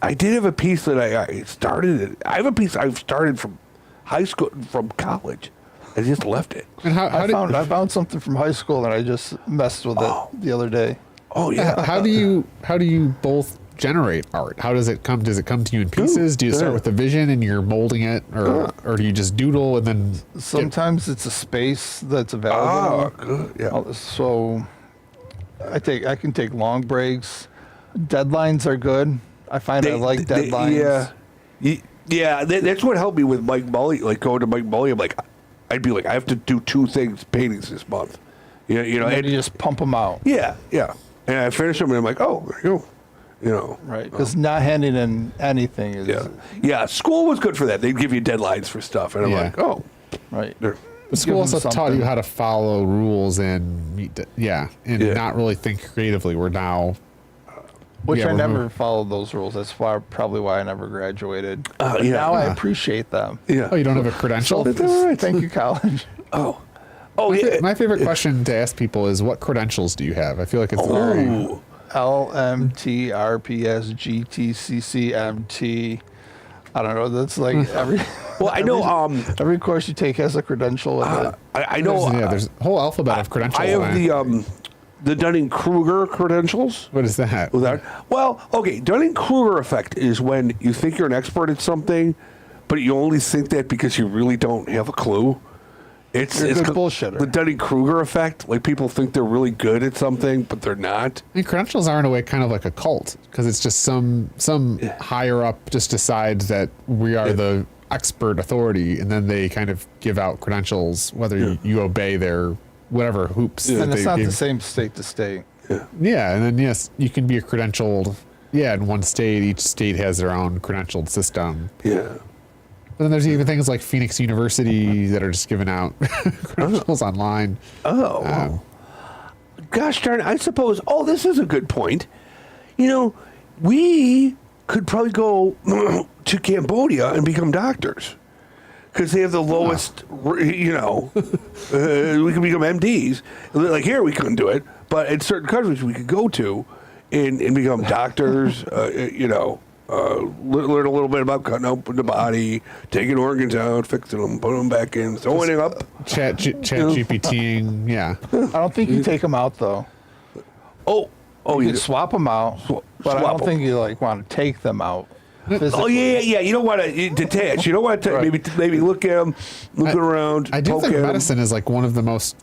I did have a piece that I started. I have a piece I've started from high school, from college. I just left it. And I found something from high school and I just messed with it the other day. Oh yeah. How do you both generate art? How does it come? Does it come to you in pieces? Do you start with the vision and you're molding it, or do you just doodle and then? Sometimes it's a space that's available. Good. Yeah. So I can take long breaks. Deadlines are good. I find I like deadlines. That's what helped me with Mike Mully. Like going to Mike Mully, I'd be like, I have to do 2 paintings this month. You know, and you just pump them out. Yeah. And I finish them, and I'm like, oh, there you go. You know, right? Because not handing in anything is. Yeah. School was good for that. They'd give you deadlines for stuff, and I'm like, oh, right. The school also taught you how to follow rules and not really think creatively. We're now. Which I never followed those rules. That's probably why I never graduated. But now I appreciate them. Yeah. Oh, you don't have a credential? Thank you, college. My favorite question to ask people is, what credentials do you have? I feel like it's very... LMT, RPS, GT, CCMT. I don't know. That's like every... Well, I know... every course you take has a credential in it. I know... There's a whole alphabet of credentials. I have the Dunning-Kruger credentials. What is that? Well, okay, Dunning-Kruger effect is when you think you're an expert at something, but you only think that because you really don't have a clue. It's a bullshitter. The Dunning-Kruger effect, like people think they're really good at something, but they're not. I mean, credentials are in a way kind of like a cult, because it's just some higher up just decides that we are the expert authority, and then they kind of give out credentials, whether you obey their whatever hoops. And it's not the same state to state. Yeah, and then yes, you can be a credentialed. Yeah, in one state, each state has their own credentialed system. Yeah. But then there's even things like Phoenix University that are just giving out credentials online. Gosh darn it, I suppose, this is a good point. You know, we could probably go to Cambodia and become doctors. Because they have the lowest, we can become MDs. Like here, we couldn't do it. But in certain countries, we could go to and become doctors, learn a little bit about cutting open the body, taking organs out, fixing them, putting them back in, throwing it up. Chat GPTing, yeah. I don't think you take them out, though. You can swap them out, but I don't think you want to take them out. Physically. Yeah. You don't want to detach. You don't want to maybe look at them, around. I do think medicine is like one of the most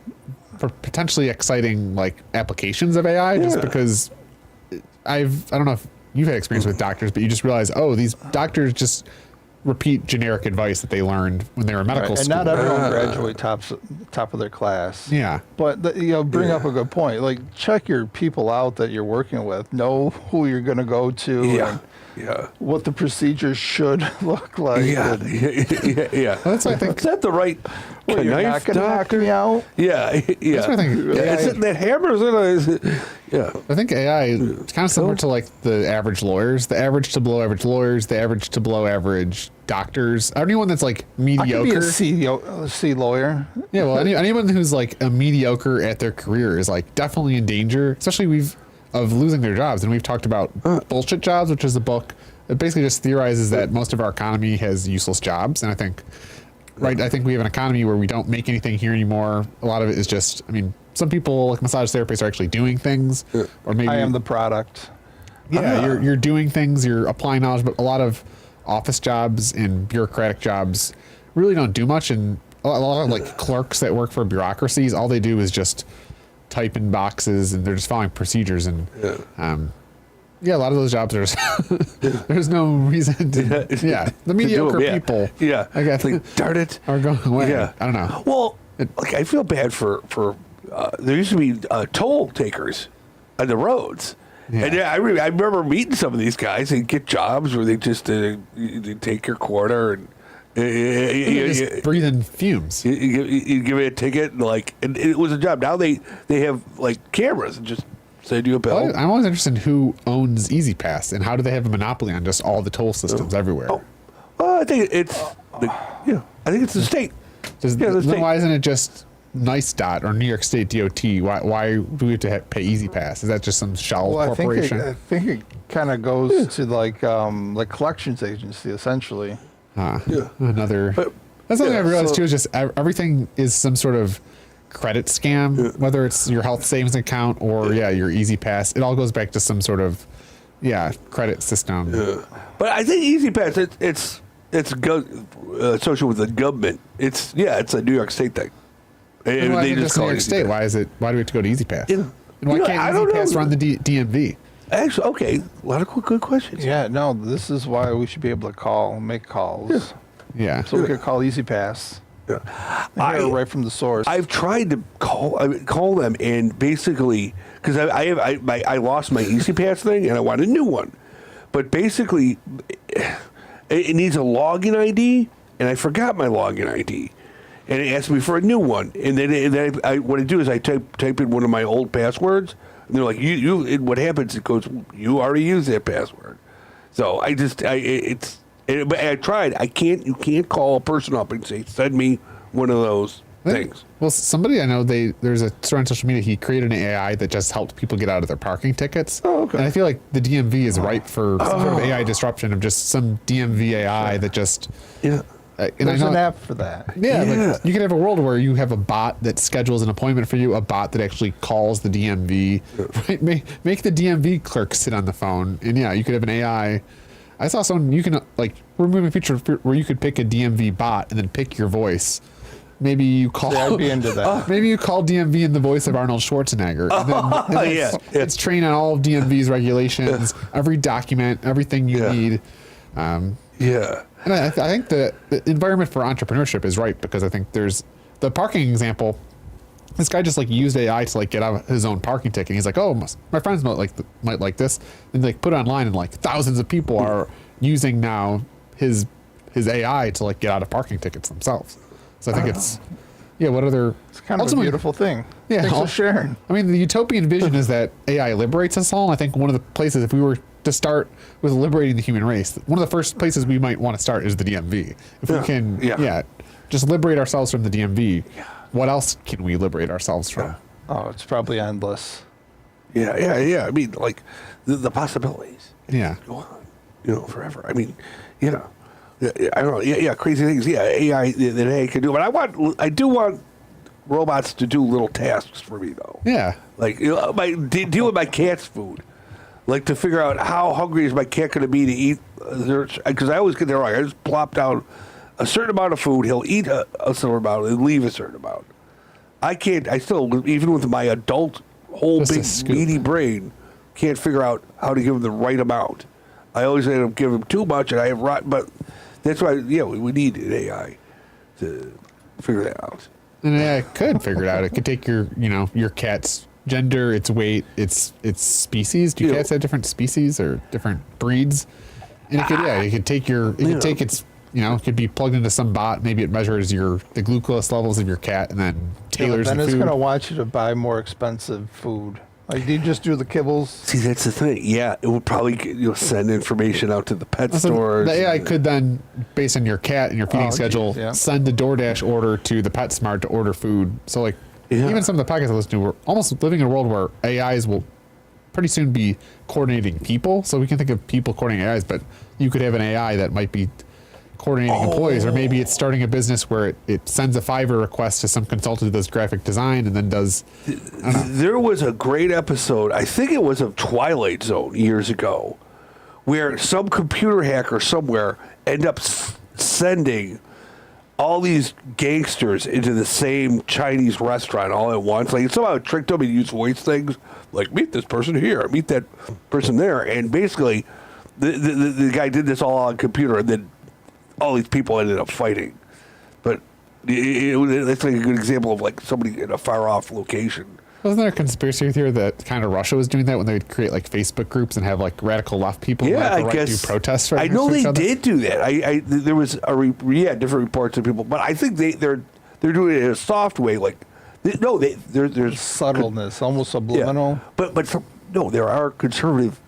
potentially exciting applications of AI, just because I don't know if you've had experience with doctors, but you just realize, these doctors just repeat generic advice that they learned when they were in medical school. And not everyone graduate top of their class. Yeah. But bring up a good point. Like, check your people out that you're working with. Know who you're going to go to. Yeah. What the procedures should look like. Yeah. Well, that's what I think. Is that the right you're not going to knock me out? Yeah. That's what I think. Is it that hammer? I think AI is kind of similar to the average lawyers, the average to below average lawyers, the average to below average doctors. Anyone that's mediocre. I could be a C lawyer. Yeah, well, anyone who's a mediocre at their career is definitely in danger, especially of losing their jobs. And we've talked about Bullshit Jobs, which is a book that basically just theorizes that most of our economy has useless jobs. And I think, I think we have an economy where we don't make anything here anymore. A lot of it is just, some people, like massage therapists, are actually doing things. Or maybe I am the product. Yeah, you're doing things, you're applying knowledge, but a lot of office jobs and bureaucratic jobs really don't do much. And a lot of clerks that work for bureaucracies, all they do is just type in boxes and they're just following procedures. And a lot of those jobs are there's no reason to the mediocre people I guess darn it are going away. I don't know. Well, I feel bad for there used to be toll takers on the roads, Yeah. And I remember meeting some of these guys and get jobs where they just they take your quarter and Just breathing fumes. you give it a ticket and it was a job. Now they have like cameras and just send you a bill. I'm always interested in who owns Easy Pass and how do they have a monopoly on just all the toll systems everywhere. Well, I think it's I think it's the state. Then why isn't it just NICE or New York State DOT? Why do we have to pay Easy Pass? Is that just some shell corporation? I think it kind of goes to like collections agency essentially. Another. That's something I realized too. Is just everything is some sort of credit scam, whether it's your health savings account or your Easy Pass. It all goes back to some sort of credit system. But I think Easy Pass it's associated with the government. It's a New York State thing. And they just call it New York State. Why do we have to go to Easy Pass? And why can't Easy Pass run the DMV? Actually, okay, a lot of good questions. Yeah, no, this is why we should be able to make calls. Yeah. So we could call Easy Pass. Yeah. Right from the source. I've tried to call them, and basically, because I lost my Easy Pass thing, and I want a new one. But basically, it needs a login ID, and I forgot my login ID, and it asked me for a new one. And then what I do is I type in one of my old passwords. And they're like, what happens? It goes, you already used that password. So I tried. You can't call a person up and say, send me one of those things. Well, somebody I know, there's a story on social media. He created an AI that just helped people get out of their parking tickets. Oh, okay. And I feel like the DMV is ripe for some sort of AI disruption of just some DMV AI that just. Yeah. There's an app for that. Yeah, like you could have a world where you have a bot that schedules an appointment for you, a bot that actually calls the DMV, right? Make the DMV clerk sit on the phone, and you could have an AI. I saw someone we're moving a feature where you could pick a DMV bot and then pick your voice. Maybe you call. See, I'd be into that. Maybe you call DMV in the voice of Arnold Schwarzenegger. And then it's trained on all of DMV's regulations, every document, everything you need. And I think the environment for entrepreneurship is right because I think there's the parking example. This guy just used AI to get out his own parking ticket. He's like, oh, my friends might like this, and put it online, and thousands of people are using now his AI to get out of parking tickets themselves. So I think it's what other it's kind of a beautiful thing. Yeah, thanks for sharing. I mean, the utopian vision is that AI liberates us all. And I think one of the places, if we were to start with liberating the human race, one of the first places we might want to start is the DMV. If we can, just liberate ourselves from the DMV, what else can we liberate ourselves from? Oh, it's probably endless. Yeah. I mean, the possibilities. Yeah. Go on, forever. I mean, I don't know. Yeah, crazy things. Yeah, AI that AI can do. But I do want robots to do little tasks for me, though. Yeah. Deal with my cat's food. To figure out how hungry is my cat going to be to eat. Because I always get there wrong. I just plop down a certain amount of food. He'll eat a certain amount and leave a certain amount. I can't. I still, even with my adult, whole Just big meaty brain, can't figure out how to give him the right amount. I always end up giving him too much, and I have rotten. But that's why, we need an AI to figure that out. And AI could figure it out. It could take your cat's gender, its weight, its species. Do cats have different species or different breeds? And it could take its, it could be plugged into some bot. Maybe it measures the glucose levels of your cat and then tailors then the it's food. going to want you to buy more expensive food. Do you just do the kibbles? See, that's the thing. Yeah, it would probably send information out to the pet stores. The AI could then, based on your cat and your feeding schedule, send a DoorDash order to the PetSmart to order food. So even some of the podcasts I listen to, we're almost living in a world where AIs will pretty soon be coordinating people. So we can think of people coordinating AIs, but you could have an AI that might be coordinating employees, or maybe it's starting a business where it sends a Fiverr request to some consultant who does graphic design and then does. There was a great episode, I think it was of Twilight Zone years ago, where some computer hacker somewhere ended up sending all these gangsters into the same Chinese restaurant all at once. Somehow it tricked them and used voice things meet this person here, meet that person there, and basically the guy did this all on computer, and then all these people ended up fighting. But that's a good example of somebody in a far off location Wasn't there a conspiracy theory that kind of Russia was doing that when they would create like Facebook groups and have like radical left people Yeah, have the I right to guess do protests? Right I next know to each they other? did do that. There was different reports of people, but I think they're doing it in a soft way. Like there's Subtleness, almost subliminal. but no, there are conservative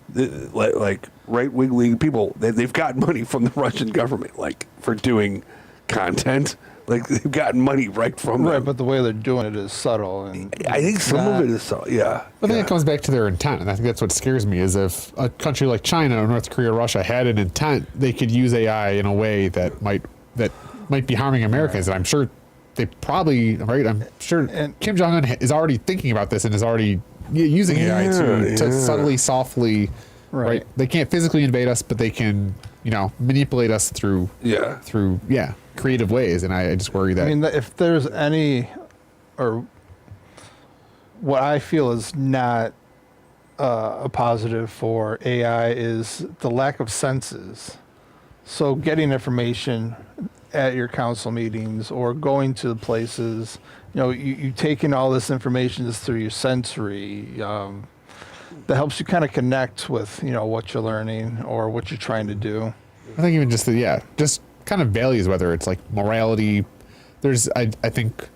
like right wing people that they've gotten money from the Russian government, like for doing content. Like they've gotten money right from Right, them. but the way they're doing it is subtle, and I think some of it is so. Yeah, I think yeah. it comes back to their intent, and I think that's what scares me. Is if a country like China or North Korea, or Russia had an intent, they could use AI in a way that might be harming Americans. And I'm sure they probably I'm sure And- Kim Jong Un is already thinking about this and is already using AI to subtly, softly. Right. They can't physically invade us, but they can manipulate us through creative ways. And I just worry that. I mean, if there's any, or what I feel is not a positive for AI is the lack of senses. So getting information at your council meetings or going to the places, you take in all this information just through your sensory. That helps you kind of connect with, what you're learning or what you're trying to do. I think even just just kind of values, whether it's like morality. I think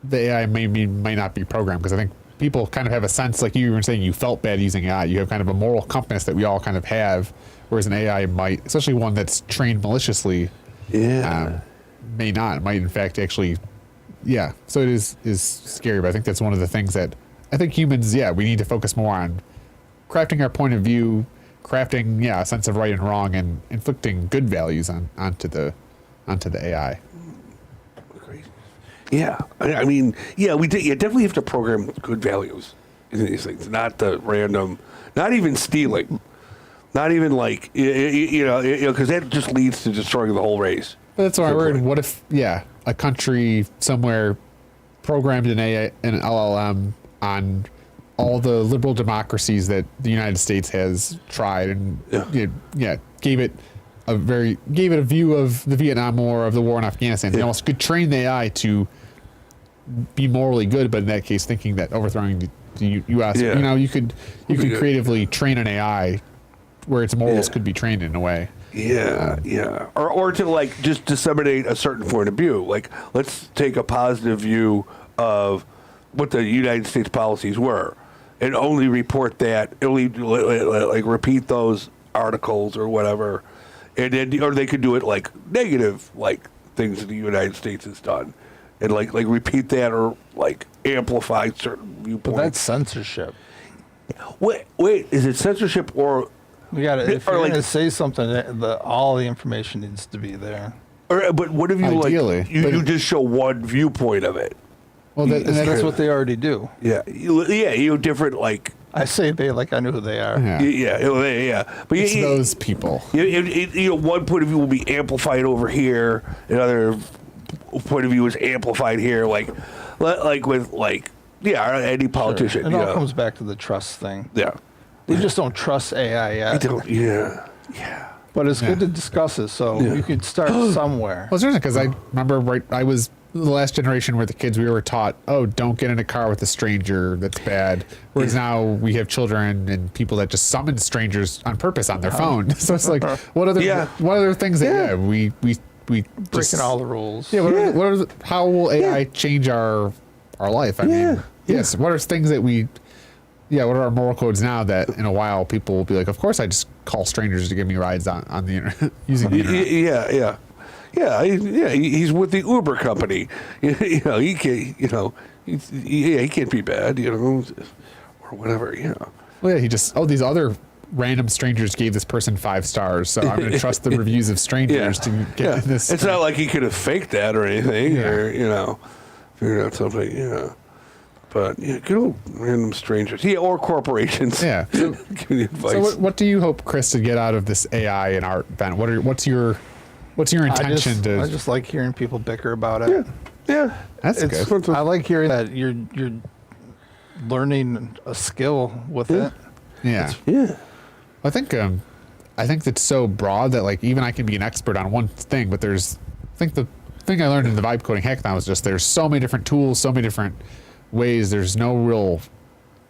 the AI might not be programmed, because I think people kind of have a sense, like you were saying, you felt bad using AI. You have kind of a moral compass that we all kind of have, whereas an AI might, especially one that's trained maliciously, may not. It might in fact actually, So it is scary, but I think that's one of the things that I think humans, we need to focus more on crafting our point of view, crafting, a sense of right and wrong, and inflicting good values onto the AI. Yeah, I mean, we did. You definitely have to program good values in these things, not the random, not even stealing, not even like because that just leads to destroying the whole race. But that's why I worried. What if, a country somewhere programmed an LLM on all the liberal democracies that the United States has tried, and gave it a view of the Vietnam War, of the war in Afghanistan. They almost could train the AI to be morally good, but in that case, thinking that overthrowing the U.S. You could creatively train an AI where its morals could be trained in a way. Or to like just disseminate a certain point of view. Like, let's take a positive view of what the United States policies were, and only report that, only like repeat those articles or whatever, and then or they could do it like negative, like things that the United States has done, and like repeat that or like amplify certain viewpoints. But that's censorship. Wait, is it censorship or? You got to, if you're like, going to say something, all the information needs to be there. But what if you Ideally, you just show one viewpoint of it? Well, That's what they already do. You different like. I say they like I know who they are. But it's those people. One point of view will be amplified over here, another point of view is amplified here, like with any politician. Sure. It all comes back to the trust thing. Yeah. We just don't trust AI yet. But it's good to discuss it, so you could start somewhere. Well, seriously, because I remember I was the last generation where the kids, we were taught, don't get in a car with a stranger, that's bad. Whereas now we have children and people that just summon strangers on purpose on their phone. So it's like, what other things that we breaking all the rules. How will AI change our life? I mean, yes. What are things that what are our moral codes now that in a while people will be like, of course I just call strangers to give me rides on the internet using the internet. He's with the Uber company. He can't. He can't be bad. Or whatever. Well, he just these other random strangers gave this person 5 stars, so I'm going to trust the reviews of strangers to get in this. It's not like he could have faked that or anything, or figured out something. But good old random strangers, or corporations. Yeah. So, give me advice. So what do you hope, Chris, to get out of this AI and art event? What's your intention I just like hearing people bicker about it. Yeah, that's good. I like hearing that you're learning a skill with it. Yeah. I think that's so broad that like even I can be an expert on one thing, but I think the thing I learned in the vibe coding hackathon was just there's so many different tools, so many different ways. There's no real,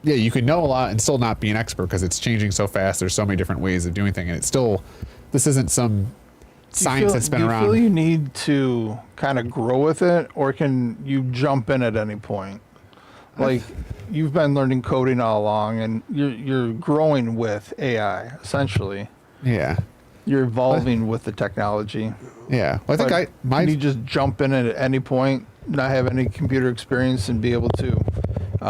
you can know a lot and still not be an expert because it's changing so fast. There's so many different ways of doing things, and it's still, this isn't some science that's been around. Do you feel you need to kind of grow with it, or can you jump in at any point? Like, you've been learning coding all along, and you're growing with AI, essentially. Yeah. You're evolving with the technology. Yeah. Well, I think can you just jump in at any point, not have any computer experience, and be able to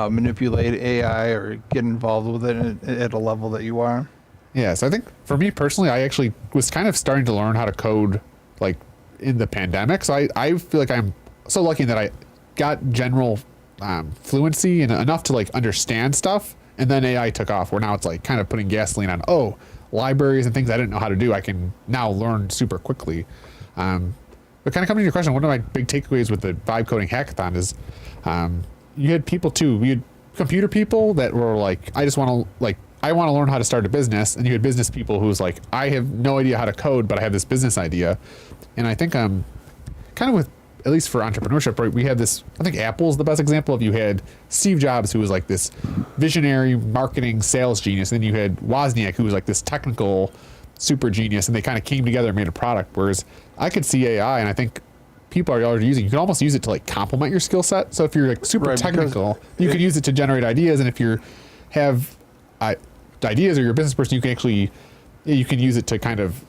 manipulate AI or get involved with it at a level that you are? Yeah, so I think for me personally, I actually was kind of starting to learn how to code like in the pandemic. So I feel like I'm so lucky that I got general fluency and enough to like understand stuff. And then AI took off, where now it's like kind of putting gasoline on, libraries and things I didn't know how to do, I can now learn super quickly. But kind of coming to your question, one of my big takeaways with the vibe coding hackathon is you had people too. We had computer people that were like, I want to learn how to start a business. And you had business people who was like, I have no idea how to code, but I have this business idea. And I think kind of with, at least for entrepreneurship, right, we had this, I think Apple's the best example of, you had Steve Jobs, who was like this visionary marketing sales genius. And then you had Wozniak, who was like this technical super genius, and they kind of came together and made a product. Whereas I could see AI, and I think people are already using, you can almost use it to like complement your skill set. So if you're like super technical, you can use it to generate ideas. And if you have ideas, or you're a business person, you can actually, you can use it to kind of,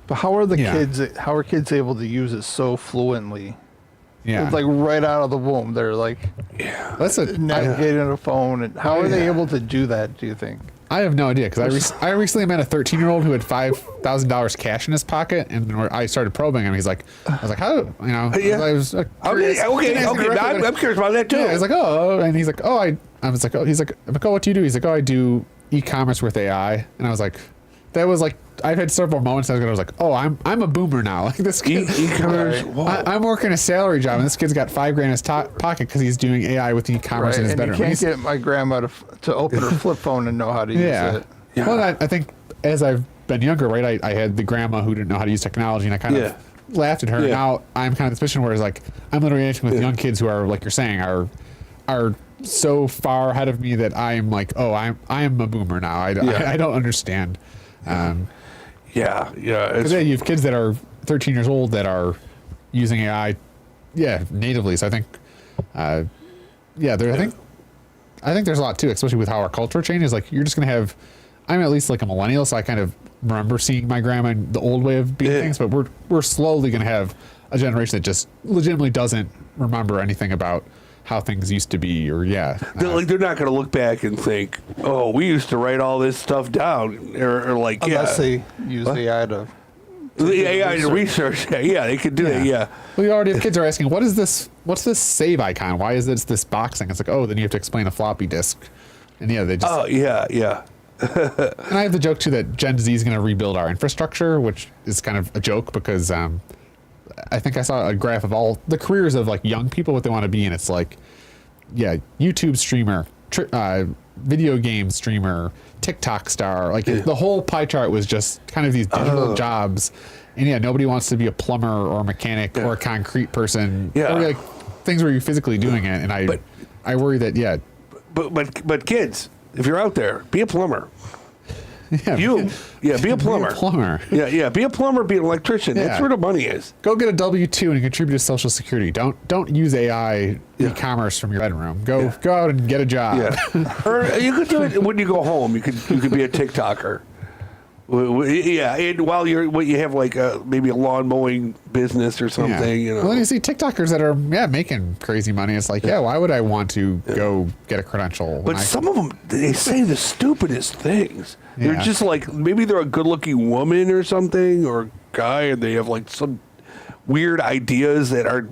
but how are kids? How are kids able to use it so fluently? Yeah, it's like right out of the womb, they're like, that's navigating a phone. And how are they able to do that? Do you think? I have no idea, because I recently met a 13-year-old who had $5,000 cash in his pocket, and when I started probing him, I was like, how, you know, I was curious. Okay, I'm curious about that too. Yeah, I was like, and he's like, I was like, he's like, what do you do? He's like, I do e-commerce with AI, and I was like, that was like, I've had several moments I was like, I'm a boomer now. Like this kid, e-commerce. I'm working a salary job, and this kid's got $5,000 in his pocket because he's doing AI with e-commerce in his bedroom. You can't get my grandma to open her flip phone and know how to use it. Yeah. Well, I think as I've been younger, right, I had the grandma who didn't know how to use technology, and I kind of laughed at her. Now I'm kind of in this position where it's like, I'm literally interacting with young kids who are, like you're saying, are so far ahead of me that I'm like, I am a boomer now. I don't understand. Yeah. Because you have kids that are 13 years old that are using AI, natively. So I think, I think there's a lot too, especially with how our culture changes. Like, you're just gonna have, I'm at least like a millennial, so I kind of remember seeing my grandma in the old way of doing things. But we're slowly gonna have a generation that just legitimately doesn't remember anything about how things used to be, or they're not going to look back and think, we used to write all this stuff down, or like, unless they use AI to research. Yeah, they could do that. Yeah. Well, you already have kids are asking, what's this save icon? Why is this boxing? It's like, then you have to explain a floppy disk, and they just. Yeah. And I have the joke too that Gen Z is going to rebuild our infrastructure, which is kind of a joke because I think I saw a graph of all the careers of like young people, what they want to be, and it's like, YouTube streamer, video game streamer, TikTok star, like the whole pie chart was just kind of these digital jobs, and nobody wants to be a plumber or a mechanic or a concrete person, or like things where you're physically doing it, and I worry that but kids, if you're out there, be a plumber. Be a plumber. Be a plumber, be an electrician. That's where the money is. Go get a W-2 and contribute to Social Security. Don't use AI e-commerce from your bedroom. Go out and get a job. Or you could do it when you go home. You could be a TikToker. And while you have like maybe a lawn mowing business or something, Well, then you see TikTokers that are making crazy money. It's like, why would I want to go get a credential? But some of them, they say the stupidest things. They're just like, maybe they're a good-looking woman or something, or guy, and they have like some weird ideas that are,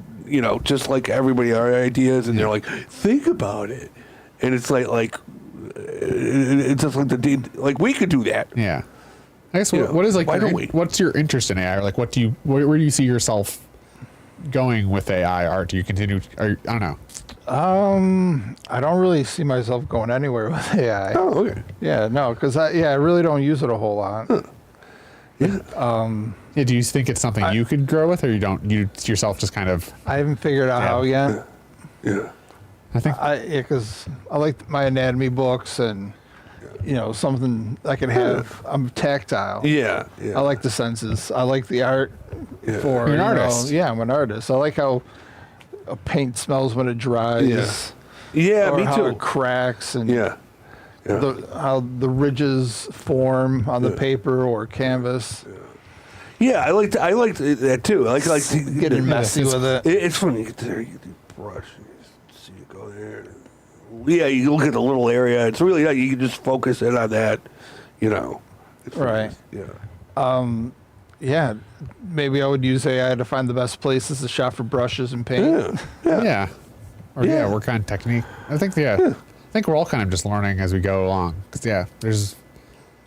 just like everybody our ideas, and they're like, think about it, and it's like it's just like we could do that. Yeah. I guess what is like? Why don't we? What's your interest in AI? Or like, where do you see yourself going with AI? Art? Do you continue? I don't know. I don't really see myself going anywhere with AI. Oh, okay. Yeah, no, because I really don't use it a whole lot. Huh. Yeah. Do you think it's something you could grow with, or you don't? You yourself just kind of. I haven't figured out how yet. Yeah. I think Because I like my anatomy books and, something I can have. I'm tactile. Yeah, yeah. I like the senses. I like the art Yeah. for, You're an artist. Yeah, I'm an artist. I like how a paint smells when it dries. Yeah, or me how too. it cracks and Yeah. Yeah. how the ridges form on the paper or canvas. Yeah, I liked that too. I like Getting messy with it. It's funny. You get there, you get the brush, and you just see it go there. Yeah, you look at the little area. It's really nice. You can just focus in on that. It's Right. nice. Yeah. Yeah, maybe I would use AI to find the best places to shop for brushes and paint. Yeah. Or Yeah. work on technique. I think I think we're all kind of just learning as we go along. Because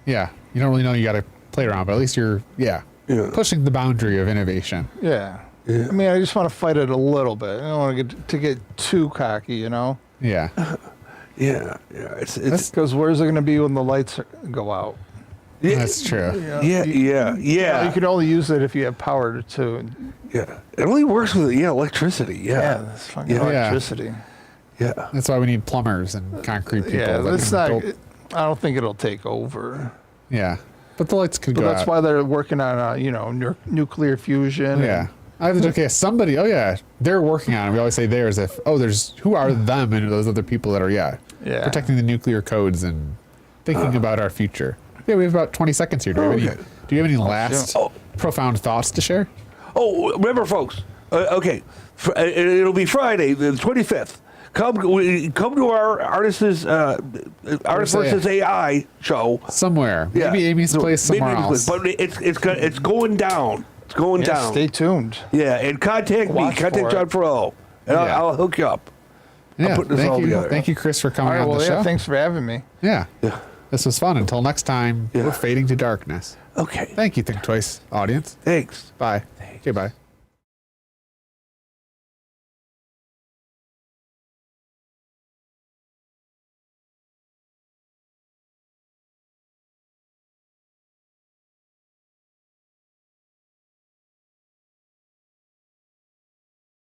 you don't really know you got to play around, but at least you're pushing the boundary of innovation. Yeah. Yeah. I mean, I just want to fight it a little bit. I don't want to get too cocky, Yeah. Yeah. It's Because where's it going to be when the lights go out? That's true. yeah. You can only use it if you have power to. Yeah. It only works with Yeah, electricity. Yeah. that's fucking Yeah. electricity. Yeah. That's why we need plumbers and concrete people. Yeah, that that's can not. build- I don't think it'll take over. Yeah. But the lights could But go that's out. why they're working on, nuclear fusion. Yeah. Somebody, they're working on it. We always say there as if, who are them and those other people that are, Yeah. protecting the nuclear codes and thinking about our future. Yeah, we have about 20 seconds here. Do you have any last profound thoughts to share? Oh, remember, folks. Okay, it'll be Friday, the 25th. Come to our Artist versus AI show. Somewhere. Maybe Amy's place somewhere else. But it's going down. It's going down. Stay tuned. Yeah, and contact me. Watch Contact for John it. Farrell, and Yeah. I'll hook you up. Yeah, put this all thank you. together. Thank you, Chris, for All coming right. on Well, the show. thanks for having me. Yeah. Yeah. This was fun. Until next time, Yeah. we're fading to darkness. Okay. Thank you, Think Twice audience. Thanks. Bye. Okay, bye.